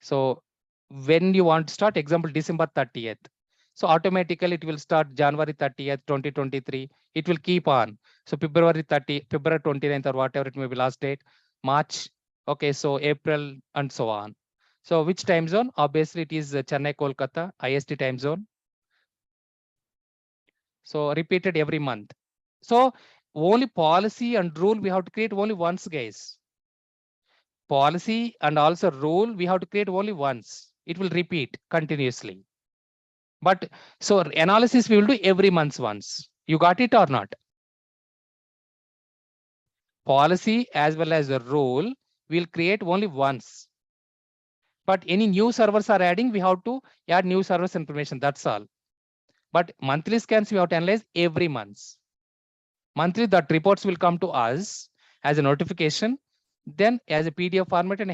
So when you want to start, example, December 30th. So automatically it will start January 30th, 2023. It will keep on. So February 30, February 29th or whatever it may be last date, March. Okay, so April and so on. So which time zone? Obviously it is Chennai, Kolkata, IST time zone. So repeated every month. So only policy and rule we have to create only once, guys. Policy and also rule we have to create only once. It will repeat continuously. But so analysis we will do every month once. You got it or not? Policy as well as the rule we'll create only once. But any new servers are adding, we have to add new servers information. That's all. But monthly scans we have to analyze every month. Monthly that reports will come to us as a notification. Then as a PDF format and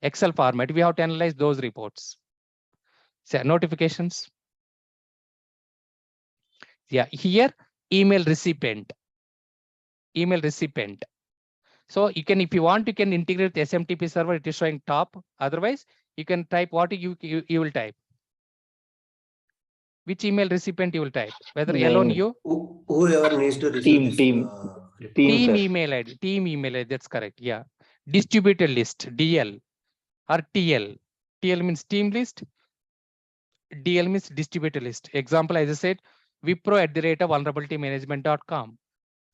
Excel format, we have to analyze those reports. So notifications. Yeah, here email recipient. Email recipient. So you can, if you want, you can integrate the SMTP server. It is showing top. Otherwise, you can type what you will type. Which email recipient you will type? Whether alone Name. you. Whoever needs to receive Team, this, team, sir. Email ID. Team email ID. That's correct. Yeah. Distributed list. DL or TL. TL means team list. DL means distributed list. Example, as I said, wipro@vulnerabilitymanagement.com.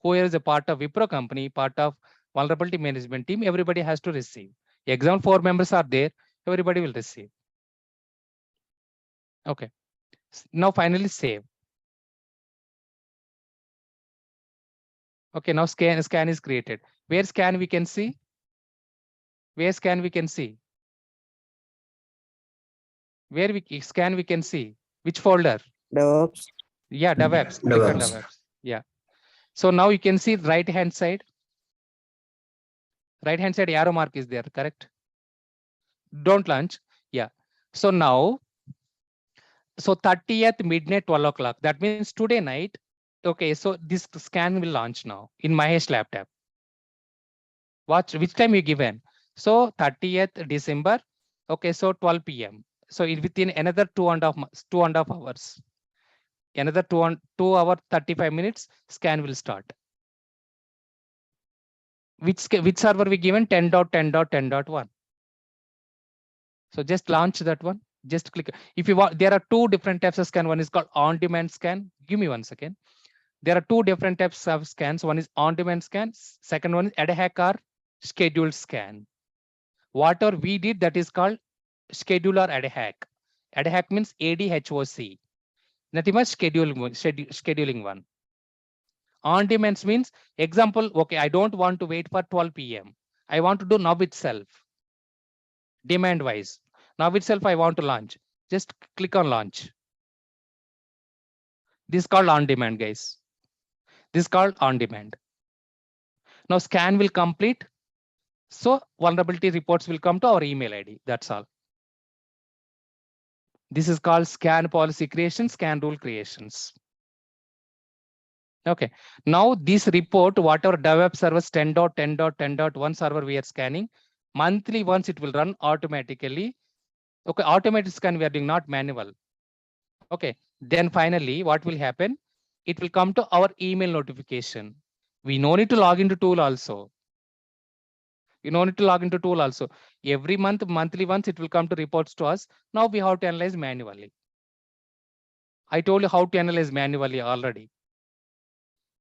Whoever is a part of Wipro company, part of vulnerability management team, everybody has to receive. Example, 4 members are there, everybody will receive. Okay. Now finally save. Okay, now scan is created. Where scan we can see? Where scan we can see? Where we scan we can see? Which folder? DevOps. Yeah, DevOps. Click on DevOps. DevOps. Yeah. So now you can see right hand side. Right hand side arrow mark is there, correct? Don't launch. Yeah. So now, so 30th midnight 12 o'clock. That means today night. Okay, so this scan will launch now in Mahesh laptop. Watch which time you given. So 30th December. Okay, so 12 p.m. So within another 2.5 hours. Another 2 hour 35 minutes, scan will start. Which server we given? 10.10.10.1. So just launch that one. Just click. If you want, there are 2 different types of scan. One is called on-demand scan. Give me 1 second. There are 2 different types of scans. One is on-demand scan. Second one is ad hoc or scheduled scan. Whatever we did, that is called scheduler ad hoc. Ad hoc means ADHOC. Nothing much scheduling one. On demand means, example, okay, I don't want to wait for 12 p.m. I want to do now itself. Demand wise. Now itself, I want to launch. Just click on launch. This is called on demand, guys. This is called on demand. Now scan will complete. So vulnerability reports will come to our email ID. That's all. This is called scan policy creation, scan rule creations. Okay. Now this report, whatever DevOps service 10.10.10.1 server we are scanning, monthly once it will run automatically. Okay, automatic scan we are doing, not manual. Okay. Then finally, what will happen? It will come to our email notification. We no need to log into tool also. You don't need to log into tool also. Every month, monthly once, it will come to reports to us. Now we have to analyze manually. I told you how to analyze manually already.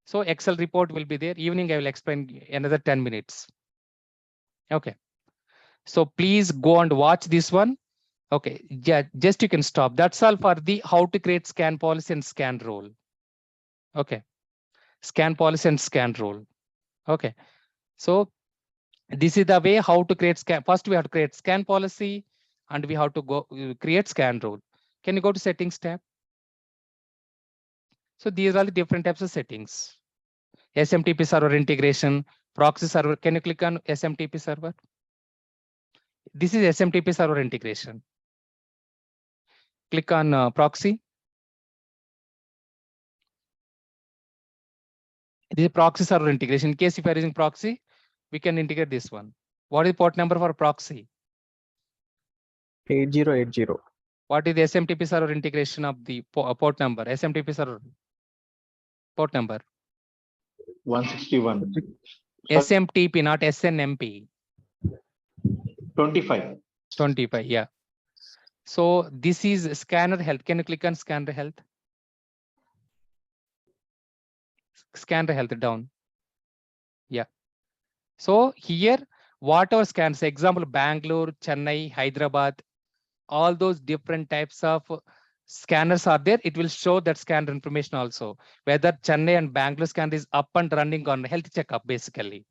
So Excel report will be there. Evening, I will explain another 10 minutes. Okay. So please go and watch this one. Okay. Yeah, just you can stop. That's all for the how to create scan policy and scan rule. Okay. Scan policy and scan rule. Okay. So this is the way how to create scan. First, we have to create scan policy and we have to go create scan rule. Can you go to settings tab? So these are the different types of settings. SMTP server integration, proxy server. Can you click on SMTP server? This is SMTP server integration. Click on proxy. This is proxy server integration. In case if you are using proxy, we can integrate this one. What is the port number for proxy? 8080. What is the SMTP server integration of the port number? SMTP server port number. 161. SMTP, not SNMP. 25. 25, yeah. So this is scanner health. Can you click on scanner health? Scanner health down. Yeah. So here, whatever scans, example, Bangalore, Chennai, Hyderabad, all those different types of scanners are there. It will show that scanner information also. Whether Chennai and Bangalore scanner is up and running on health checkup, basically.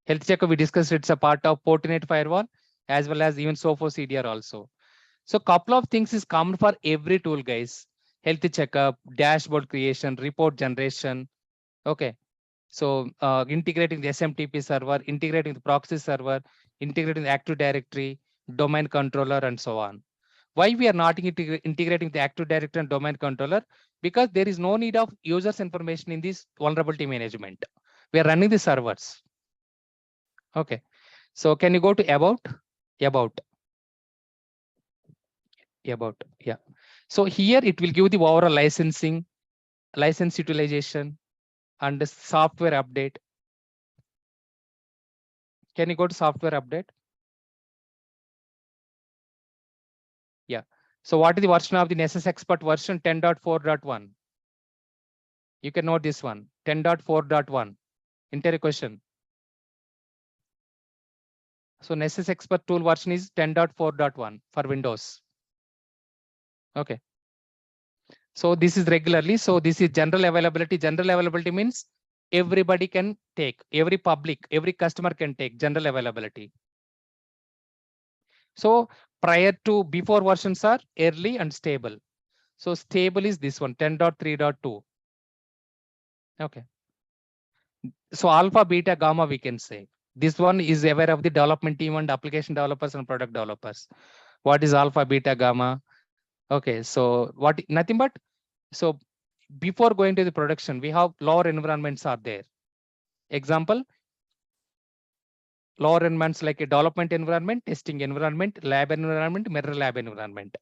Health checkup, we discussed it's a part of Fortinet firewall, as well as even Sophos CDR also. So couple of things is common for every tool, guys. Health checkup, dashboard creation, report generation. Okay. So integrating the SMTP server, integrating the proxy server, integrating the Active Directory, domain controller, and so on. Why we are not integrating the Active Directory and domain controller? Because there is no need of users information in this vulnerability management. We are running the servers. Okay. So can you go to about? Yeah. So here it will give the overall licensing, license utilization, and the software update. Can you go to software update? Yeah. So what is the version of the Nessus Expert version? 10.4.1. You can note this one, 10.4.1. Enter a question. So Nessus Expert tool version is 10.4.1 for Windows. Okay. So this is regularly. So this is general availability. General availability means everybody can take, every customer can take general availability. So before versions are early and stable. So stable is this one, 10.3.2. Okay. So alpha, beta, gamma, we can say. This one is aware of the development team and application developers and product developers. What is alpha, beta, gamma? Okay, so nothing but, so before going to the production, we have lower environments are there. Example, lower environments like a development environment, testing environment, lab environment, mirror lab environment.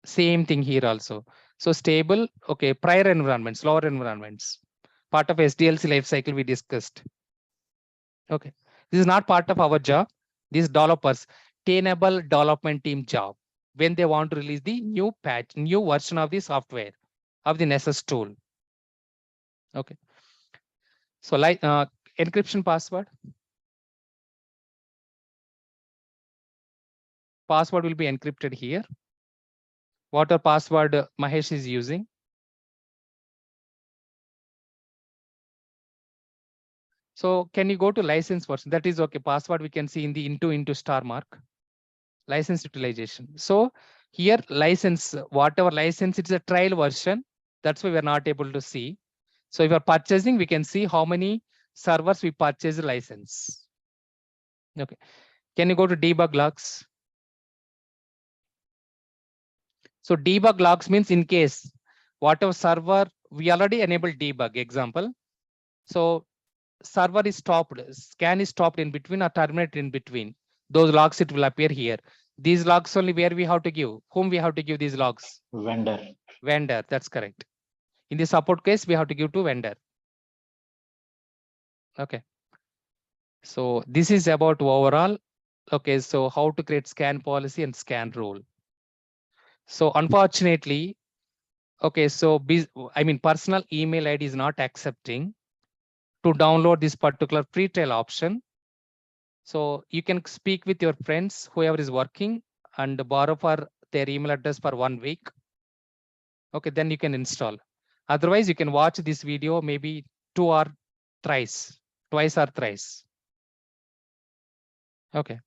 Same thing here also. So stable, okay, prior environments, lower environments. Part of SDLC lifecycle we discussed. Okay, this is not part of our job. These developers, Tenable development team job, when they want to release the new patch, new version of the software of the Nessus tool. Okay. So like encryption password. Password will be encrypted here. What a password Mahesh is using. So can you go to license version? That is okay. Password we can see in the into star mark. License utilization. So here license, whatever license, it's a trial version. That's why we're not able to see. So if you're purchasing, we can see how many servers we purchase license. Okay. Can you go to debug logs? So debug logs means in case whatever server we already enabled debug example. So server is stopped, scan is stopped in between or terminated in between. Those logs, it will appear here. These logs only where we have to give, whom we have to give these logs? Vendor. Vendor, that's correct. In the support case, we have to give to vendor. Okay. So this is about overall. Okay, so how to create scan policy and scan rule. So unfortunately, okay, so personal email ID is not accepting to download this particular free trial option. So you can speak with your friends, whoever is working, and borrow for their email address for 1 week. Okay, then you can install. Otherwise, you can watch this video maybe twice or thrice. Okay.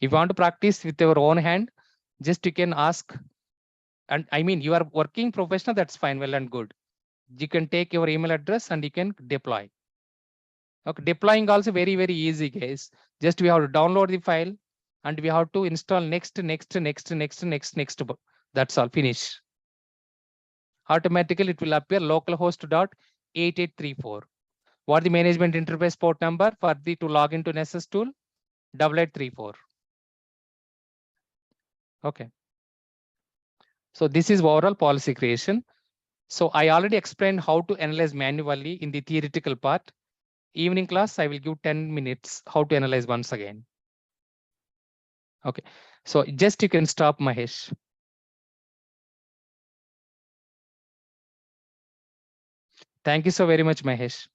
If you want to practice with your own hand, just you can ask. And you are working professional, that's fine, well and good. You can take your email address and you can deploy. Okay, deploying also very, very easy, guys. Just we have to download the file and we have to install next. That's all, finish. Automatically it will appear localhost.8834. What the management interface port number for the to log into Nessus tool? 8834. Okay. So this is overall policy creation. So I already explained how to analyze manually in the theoretical part. Evening class, I will give 10 minutes how to analyze once again. Okay. So just you can stop, Mahesh. Thank you so very much, Mahesh.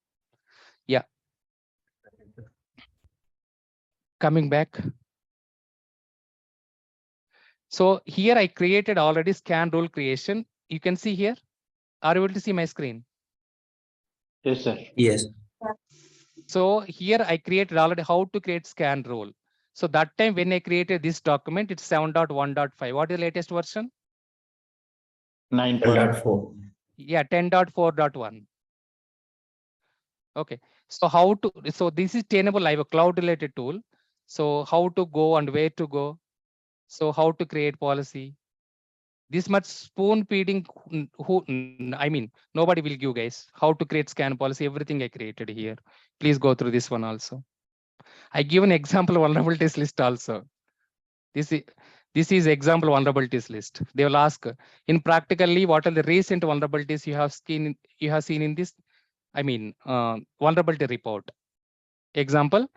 Yeah. Coming back. So here I created already scan rule creation. You can see here. Are you able to see my screen? Yes, sir. Yes. So here I created already how to create scan rule. So that time when I created this document, it's 7.1.5. What is the latest version? 9.4. Yeah, 10.4.1. Okay. So how to, so this is Tenable. I have a cloud related tool. So how to go and where to go. So how to create policy. This much spoon feeding, nobody will give, guys. How to create scan policy, everything I created here. Please go through this one also. I give an example vulnerabilities list also. This is example vulnerabilities list. They will ask in practically what are the recent vulnerabilities you have seen in this, vulnerability report. Example,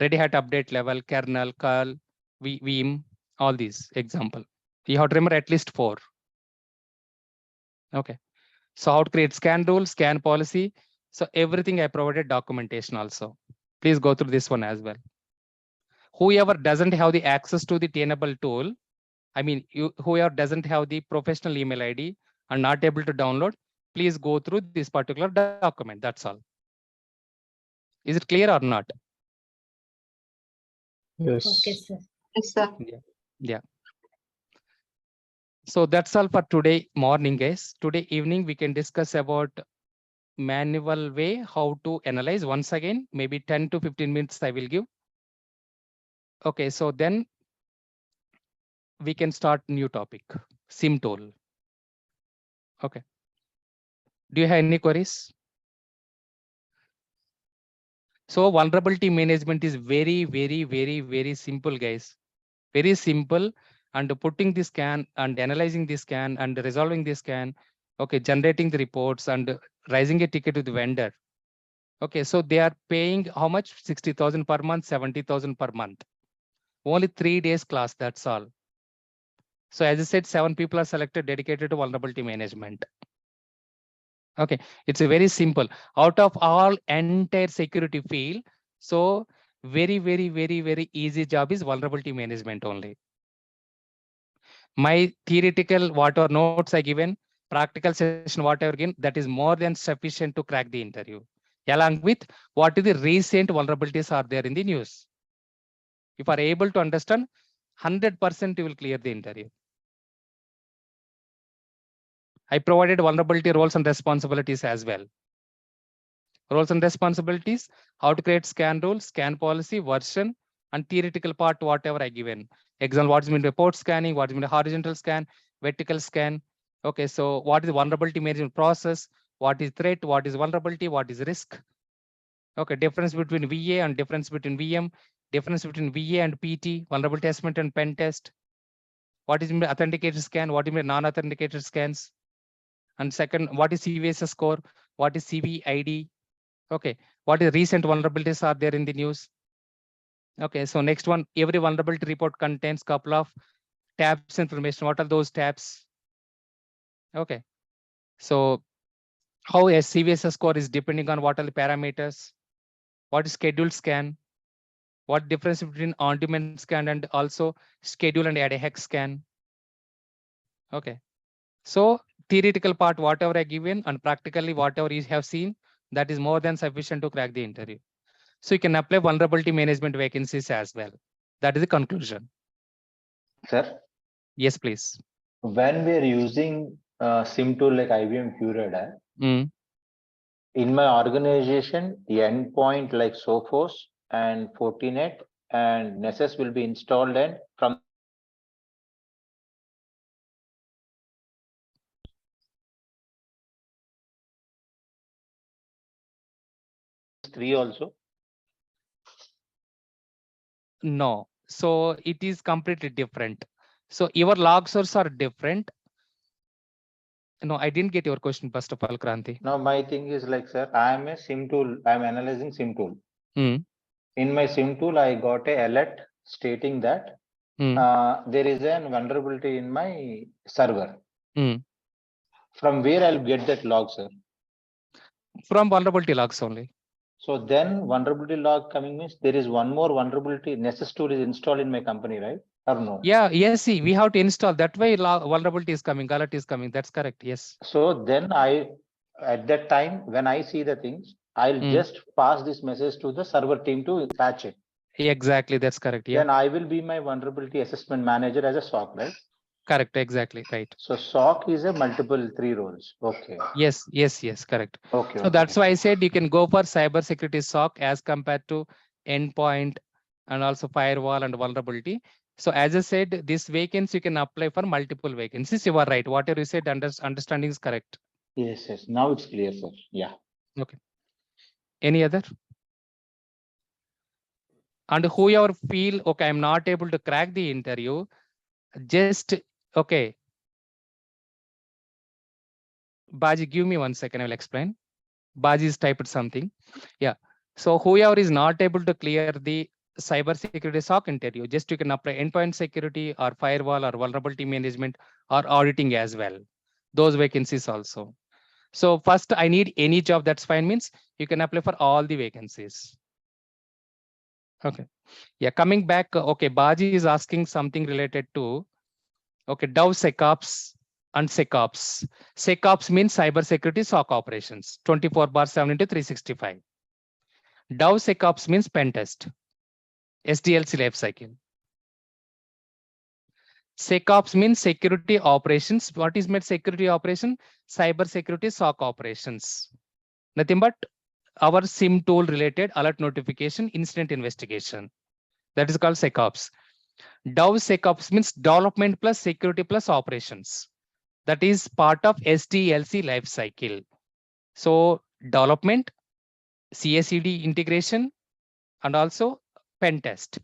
Red Hat update level, kernel, curl, VM, all these example. You have to remember at least 4. Okay. So how to create scan rule, scan policy. So everything I provided documentation also. Please go through this one as well. Whoever doesn't have the access to the Tenable tool, whoever doesn't have the professional email ID and not able to download, please go through this particular document. That's all. Is it clear or not? Yes. Okay, sir. Yes, sir. Yeah. So that's all for today morning, guys. Today evening, we can discuss about manual way how to analyze once again, maybe 10 to 15 minutes I will give. Okay, so then we can start new topic, SIM tool. Okay. Do you have any queries? So vulnerability management is very, very, very, very simple, guys. Very simple. And putting the scan and analyzing the scan and resolving the scan. Okay, generating the reports and raising a ticket to the vendor. Okay, so they are paying how much? 60,000 per month, 70,000 per month. Only 3 days class, that's all. So as I said, 7 people are selected dedicated to vulnerability management. Okay, it's a very simple. Out of all entire security field, so very, very, very, very easy job is vulnerability management only. My theoretical whatever notes I given, practical session whatever given, that is more than sufficient to crack the interview. Along with what is the recent vulnerabilities are there in the news. If are able to understand, 100% you will clear the interview. I provided vulnerability roles and responsibilities as well. Roles and responsibilities, how to create scan rule, scan policy, version, and theoretical part, whatever I given. Example, what is mean report scanning, what is mean horizontal scan, vertical scan. Okay, so what is the vulnerability management process? What is threat? What is vulnerability? What is risk? Okay, difference between VA and difference between VM, difference between VA and PT, vulnerability assessment and pen test. What is authenticated scan? What is non-authenticated scans? And second, what is CVSS score? What is CVID? Okay, what is recent vulnerabilities are there in the news? Okay, so next one, every vulnerability report contains couple of tabs information. What are those tabs? Okay, so how a CVSS score is depending on what are the parameters, what is scheduled scan, what difference between on-demand scan and also schedule and add a hex scan. Okay, so theoretical part, whatever I given, and practically whatever you have seen, that is more than sufficient to crack the interview. So you can apply vulnerability management vacancies as well. That is the conclusion. Sir, Yes, please. when we are using SIM tool like IBM QRadar, Mm. in my organization, the endpoint like Sophos and Fortinet and Nessus will be installed, and from three also. No, so it is completely different. So your log source are different. No, I didn't get your question, first of all, Kranti. Now my thing is like, sir, I am a SIM tool. I am analyzing SIM tool. Mm. In my SIM tool, I got a alert stating that Mm. there is a vulnerability in my server. Mm. From where I'll get that log, sir? From vulnerability logs only. So then vulnerability log coming means there is one more vulnerability. Nessus tool is installed in my company, right? Or no? Yeah, yes, see, we have to install. That way vulnerability is coming, alert is coming. That's correct, yes. So then at that time, when I see the things, I'll just pass this message to the server team to patch it. Exactly, that's correct, yeah. Then I will be my vulnerability assessment manager as a SOC, right? Correct, exactly, right. So SOC is a multiple 3 roles. Okay. Yes, correct. Okay. So that's why I said you can go for cybersecurity SOC as compared to endpoint and also firewall and vulnerability. So as I said, this vacancy you can apply for multiple vacancies. You are right. Whatever you said, understanding is correct. Yes. Now it's clear, sir. Yeah. Okay. Any other? And whoever feel, okay, I'm not able to crack the interview, just, okay. Baji, give me 1 second, I will explain. Baji is typed something. Yeah. So whoever is not able to clear the cybersecurity SOC interview, just you can apply endpoint security or firewall or vulnerability management or auditing as well. Those vacancies also. So first I need any job, that's fine, means you can apply for all the vacancies. Okay. Yeah, coming back, okay, Baji is asking something related to, okay, DevSecOps and SecOps. SecOps means cybersecurity SOC operations, 24/7 into 365. DevSecOps means pen test, SDLC lifecycle. SecOps means security operations. What is meant security operation? Cybersecurity SOC operations. Nothing but our SIM tool related alert notification incident investigation. That is called SecOps. DevSecOps means development plus security plus operations. That is part of SDLC lifecycle. So development, CI/CD integration, and also pen test.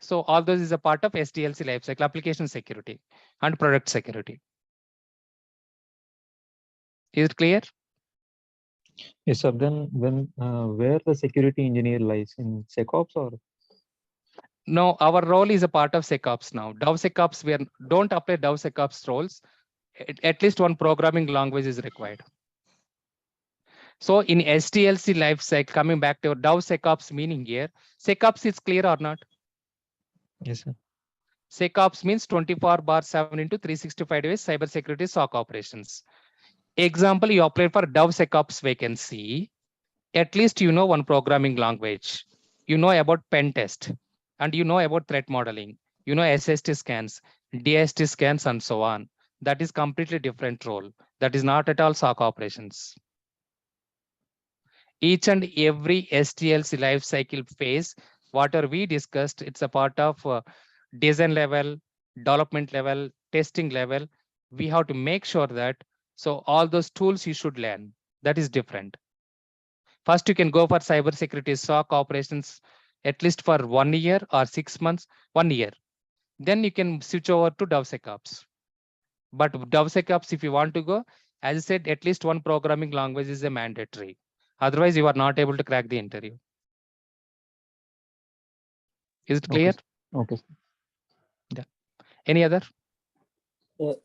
So all those is a part of SDLC lifecycle, application security and product security. Is it clear? Yes, sir. Then where the security engineer lies in SecOps or? No, our role is a part of SecOps now. DevSecOps, we don't apply DevSecOps roles. At least one programming language is required. So in SDLC lifecycle, coming back to DevSecOps meaning here, SecOps is clear or not? Yes, sir. SecOps means 24/7 into 365 days cybersecurity SOC operations. Example, you apply for DevSecOps vacancy. At least you know one programming language. You know about pen test, and you know about threat modeling. You know SST scans, DST scans, and so on. That is completely different role. That is not at all SOC operations. Each and every SDLC lifecycle phase, whatever we discussed, it's a part of design level, development level, testing level. We have to make sure that, so all those tools you should learn. That is different. First, you can go for cybersecurity SOC operations at least for 1 year or 6 months, 1 year. Then you can switch over to DevSecOps. But DevSecOps, if you want to go, as I said, at least one programming language is a mandatory. Otherwise, you are not able to crack the interview. Is it Okay, clear? Okay. Any other?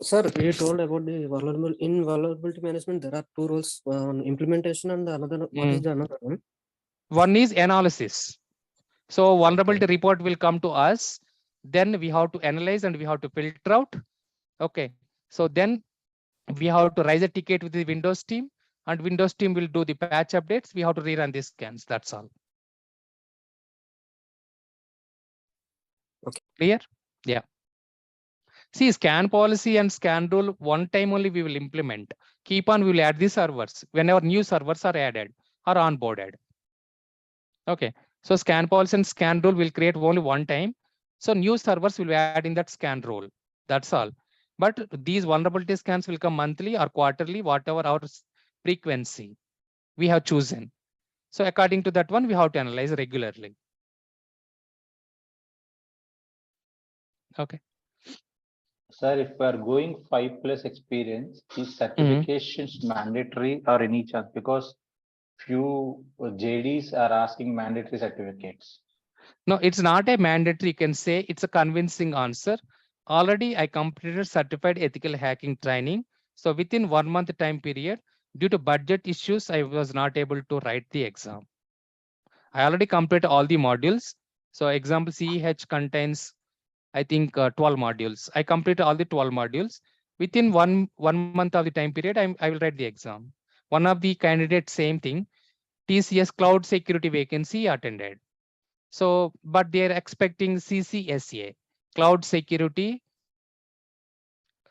Sir, you told about the vulnerability management. There are two roles: one implementation and the another. What is the another one? One is analysis. So vulnerability report will come to us. Then we have to analyze and we have to filter out. Okay. So then we have to raise a ticket with the Windows team, and Windows team will do the patch updates. We have to rerun these scans. That's all. Okay. Clear? Yeah. See, scan policy and scan rule, one time only we will implement. Keep on, we will add the servers whenever new servers are added or onboarded. Okay. So scan policy and scan rule will create only one time. So new servers will be added in that scan rule. That's all. But these vulnerability scans will come monthly or quarterly, whatever our frequency we have chosen. So according to that one, we have to analyze regularly. Okay. Sir, if we are going 5+ experience, is certifications mandatory or any chance? Because few JDs are asking mandatory certificates. No, it's not a mandatory. You can say it's a convincing answer. Already I completed certified ethical hacking training. So within 1 month time period, due to budget issues, I was not able to write the exam. I already completed all the modules. So example CEH contains, I think 12 modules. I completed all the 12 modules. Within one month of the time period, I will write the exam. One of the candidates, same thing, TCS cloud security vacancy attended. So, but they are expecting CCSA, cloud security,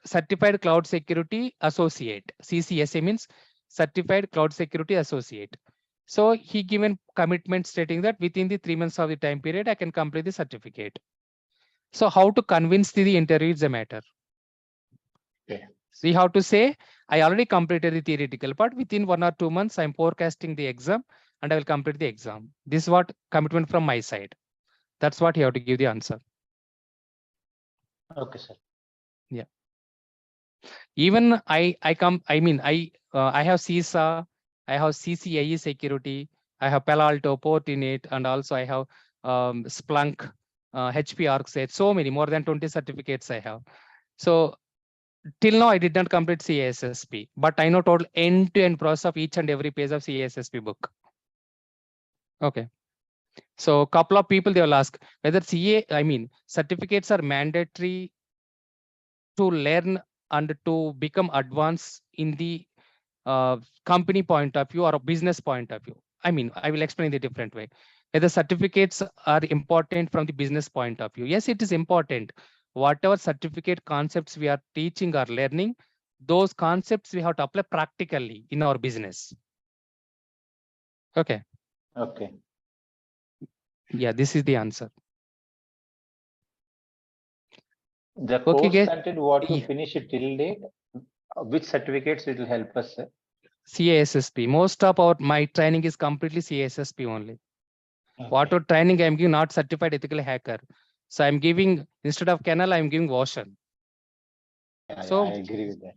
certified cloud security associate. CCSA means certified cloud security associate. So he given commitment stating that within the 3 months of the time period, I can complete the certificate. So how to convince the interview is a matter. Okay. So you have to say, I already completed the theoretical part. Within 1 or 2 months, I'm forecasting the exam and I will complete the exam. This is what commitment from my side. That's what you have to give the answer. Okay, sir. Yeah. Even I have CISA, I have CCIE security, I have Palo Alto, Fortinet, and also I have Splunk, HP rkcybertechnology, so many, more than 20 certificates I have. So till now I did not complete CASSP, but I know total end-to-end process of each and every page of CASSP book. Okay. So couple of people, they will ask whether certificates are mandatory to learn and to become advanced in the company point of view or a business point of view. I will explain the different way. Whether certificates are important from the business point of view. Yes, it is important. Whatever certificate concepts we are teaching or learning, those concepts we have to apply practically in our business. Okay. Okay. Yeah, this is the answer. The Okay, course guys. content, what you Yeah. finish it till date, which certificates it will help us, sir? CASSP. Most of my training is completely CASSP only. Okay. What training I'm giving, not certified ethical hacker. So I'm giving, instead of kernel, I'm giving version. Yeah, So I agree with that.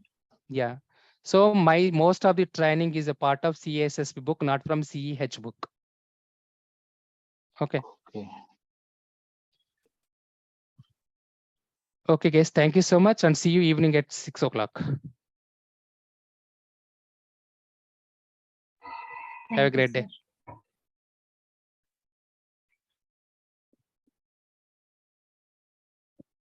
yeah. So my most of the training is a part of CASSP book, not from CEH book. Okay. Okay. Okay, guys. Thank you so much and see you evening at 6 o'clock. Have a great day.